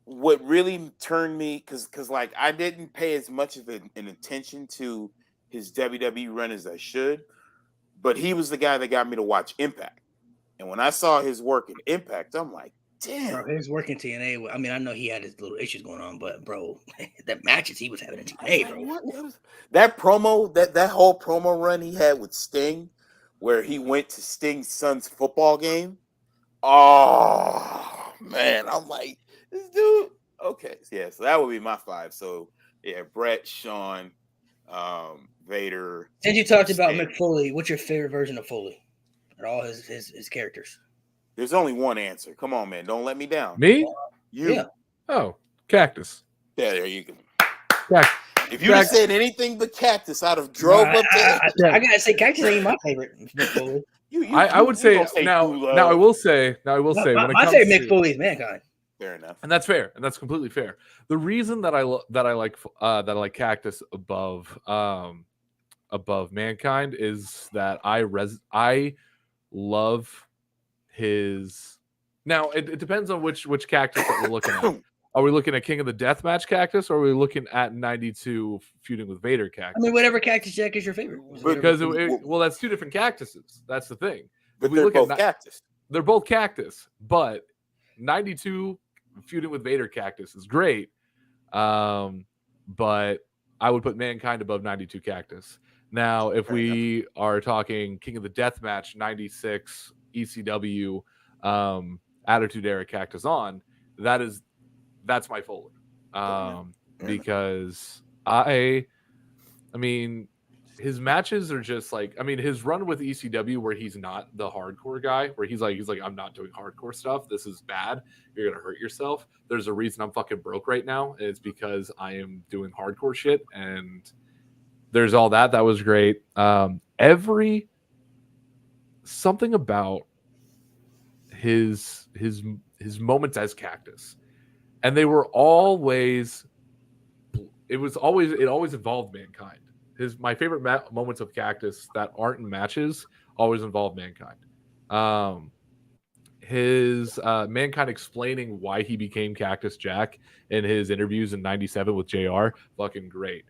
C: What really turned me, because like I didn't pay as much of an attention to his WWE run as I should, but he was the guy that got me to watch Impact. And when I saw his work in Impact, I'm like, damn.
A: Bro, his work in TNA. I mean, I know he had his little issues going on, but bro, the matches he was having in TNA, bro.
C: That promo, that whole promo run he had with Sting, where he went to Sting's son's football game. Oh man, I'm like, this dude. Okay, yeah, so that would be my 5. So yeah, Brett, Shawn, Vader.
A: Since you talked about Mick Foley, what's your favorite version of Foley? And all his characters.
C: There's only one answer. Come on, man. Don't let me down.
B: Me?
C: You.
B: Yeah. Oh, Cactus.
C: Yeah, there you go.
B: Cactus.
C: If you had said anything but Cactus, I'd have drove up there.
A: I gotta say, Cactus ain't my favorite.
B: I would say now. I will say. When it
A: my
B: comes
A: favorite Mick Foley is Mankind.
C: Fair enough,
B: and that's fair, and that's completely fair. The reason that I like Cactus above Mankind is that I love his. Now it depends on which Cactus that we're looking at. Are we looking at King of the Deathmatch Cactus, or are we looking at 92 feuding with Vader Cactus?
A: I mean, whatever Cactus Jack is your favorite.
B: Because that's two different cactuses. That's the thing.
C: But they're both Cactus.
B: They're both Cactus, but 92 feuding with Vader Cactus is great. But I would put Mankind above 92 Cactus. Now, if we are talking King of the Deathmatch 96 ECW, Attitude Era Cactus on, that's my Foley. Because I mean, his matches are just like, I mean, his run with ECW where he's not the hardcore guy, where he's like, I'm not doing hardcore stuff. This is bad. You're gonna hurt yourself. There's a reason I'm fucking broke right now. It's because I am doing hardcore shit, and there's all that. That was great. Something about his moments as Cactus, and they were always. It always involved Mankind. My favorite moments of Cactus that aren't in matches always involve Mankind. His Mankind explaining why he became Cactus Jack in his interviews in '97 with JR, fucking great.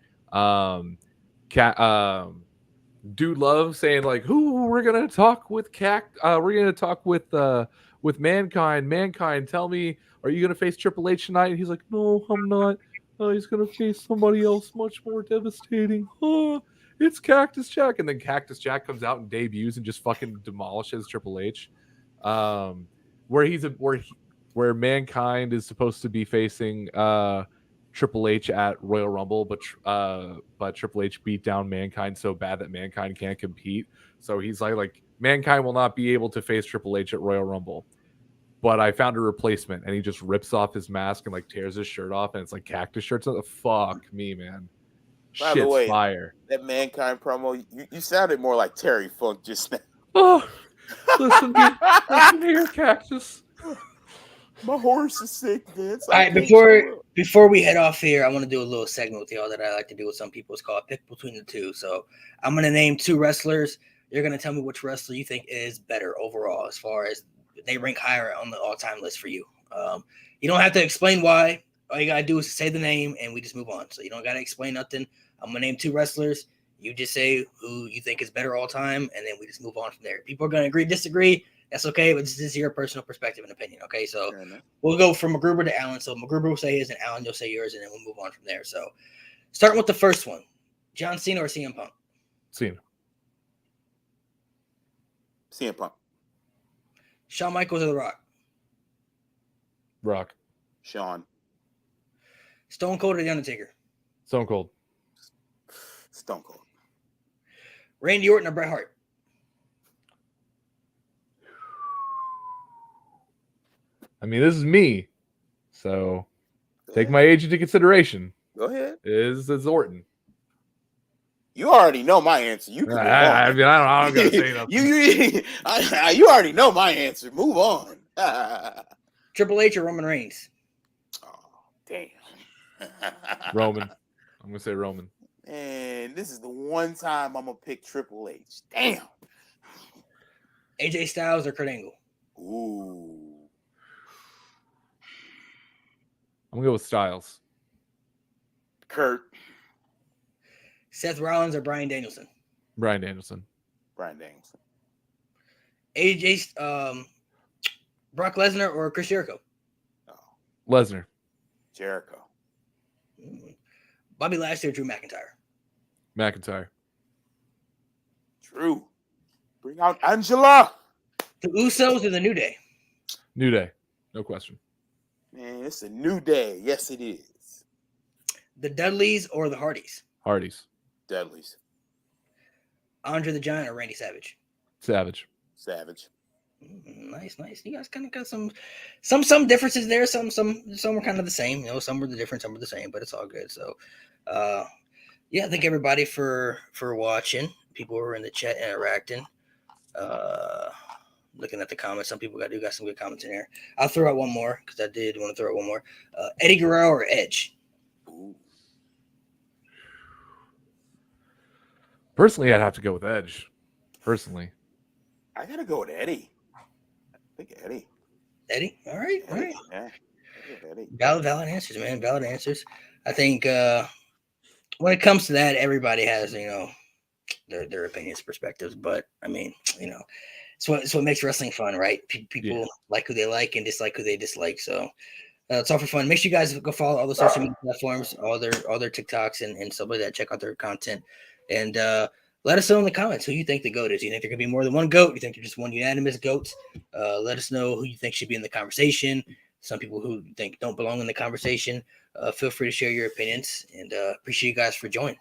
B: Dude Love saying like, "Who we're gonna talk with we're gonna talk with Mankind. Mankind, tell me, are you gonna face Triple H tonight?" And he's like, "No, I'm not. He's gonna face somebody else much more devastating. It's Cactus Jack." And then Cactus Jack comes out and debuts and just fucking demolishes Triple H. Where Mankind is supposed to be facing Triple H at Royal Rumble, but Triple H beat down Mankind so bad that Mankind can't compete. So he's like Mankind will not be able to face Triple H at Royal Rumble. But I found a replacement, and he just rips off his mask and like tears his shirt off, and it's like Cactus shirts. Fuck me, man.
C: By the way, fire. That Mankind promo, you sounded more like Terry Funk just now.
B: Oh, listen here, Cactus.
C: My horse is sick, man.
A: All right, before we head off here, I want to do a little segment with y'all that I like to do with some people. It's called Pick Between the Two. So I'm going to name two wrestlers. You're going to tell me which wrestler you think is better overall as far as they rank higher on the all-time list for you. You don't have to explain why. All you got to do is say the name, and we just move on. So you don't got to explain nothing. I'm going to name two wrestlers. You just say who you think is better all time, and then we just move on from there. People are going to agree, disagree. That's okay, but this is your personal perspective and opinion, okay? So we'll go from MacGruber to Allen. So MacGruber will say his, and Allen, you'll say yours, and then we'll move on from there. So starting with the first one, John Cena or CM Punk?
B: Cena.
C: CM Punk.
A: Shawn Michaels or The Rock?
B: Rock.
C: Shawn.
A: Stone Cold or The Undertaker?
B: Stone Cold.
C: Stone Cold.
A: Randy Orton or Bret Hart?
B: I mean, this is me, so take my age into consideration.
C: Go ahead.
B: Is Orton?
C: You already know my answer. You can
B: I mean, I'm gonna say nothing.
C: You already know my answer. Move on.
A: Triple H or Roman Reigns?
C: Oh, damn.
B: Roman. I'm gonna say Roman.
C: And this is the one time I'm gonna pick Triple H. Damn.
A: AJ Styles or Kurt Angle?
C: Ooh.
B: I'm gonna go with Styles.
C: Kurt.
A: Seth Rollins or Bryan Danielson?
B: Bryan Danielson.
C: Bryan Danielson.
A: Brock Lesnar or Chris Jericho?
C: Oh.
B: Lesnar.
C: Jericho.
A: Bobby Lashley or Drew McIntyre?
B: McIntyre.
C: Drew. Bring out Angela.
A: The Usos or the New Day?
B: New Day. No question.
C: Man, it's a new day. Yes, it is.
A: The Dudleys or the Hardys?
B: Hardys.
C: Dudleys.
A: Andre the Giant or Randy Savage?
B: Savage.
C: Savage.
A: Nice. You guys kind of got some differences there. Some were kind of the same. You know, some were the different, some were the same, but it's all good. So, yeah, thank everybody for watching. People were in the chat interacting. Looking at the comments, some people got some good comments in there. I'll throw out one more because I did want to throw out one more. Eddie Guerrero or Edge?
C: Ooh.
B: Personally, I'd have to go with Edge. Personally,
C: I gotta go with Eddie. I think Eddie.
A: Eddie? All right.
C: Yeah. Eddie.
A: Valid answers, man. Valid answers. I think when it comes to that, everybody has, their opinions, perspectives. But I mean, it's what makes wrestling fun, right? People like who they like and dislike who they dislike. So it's all for fun. Make sure you guys go follow all the social media platforms, all their TikToks and stuff like that. Check out their content. And let us know in the comments who you think the GOAT is. You think there could be more than one GOAT? You think there's just one unanimous GOAT? Let us know who you think should be in the conversation. Some people who think don't belong in the conversation. Feel free to share your opinions, and appreciate you guys for joining.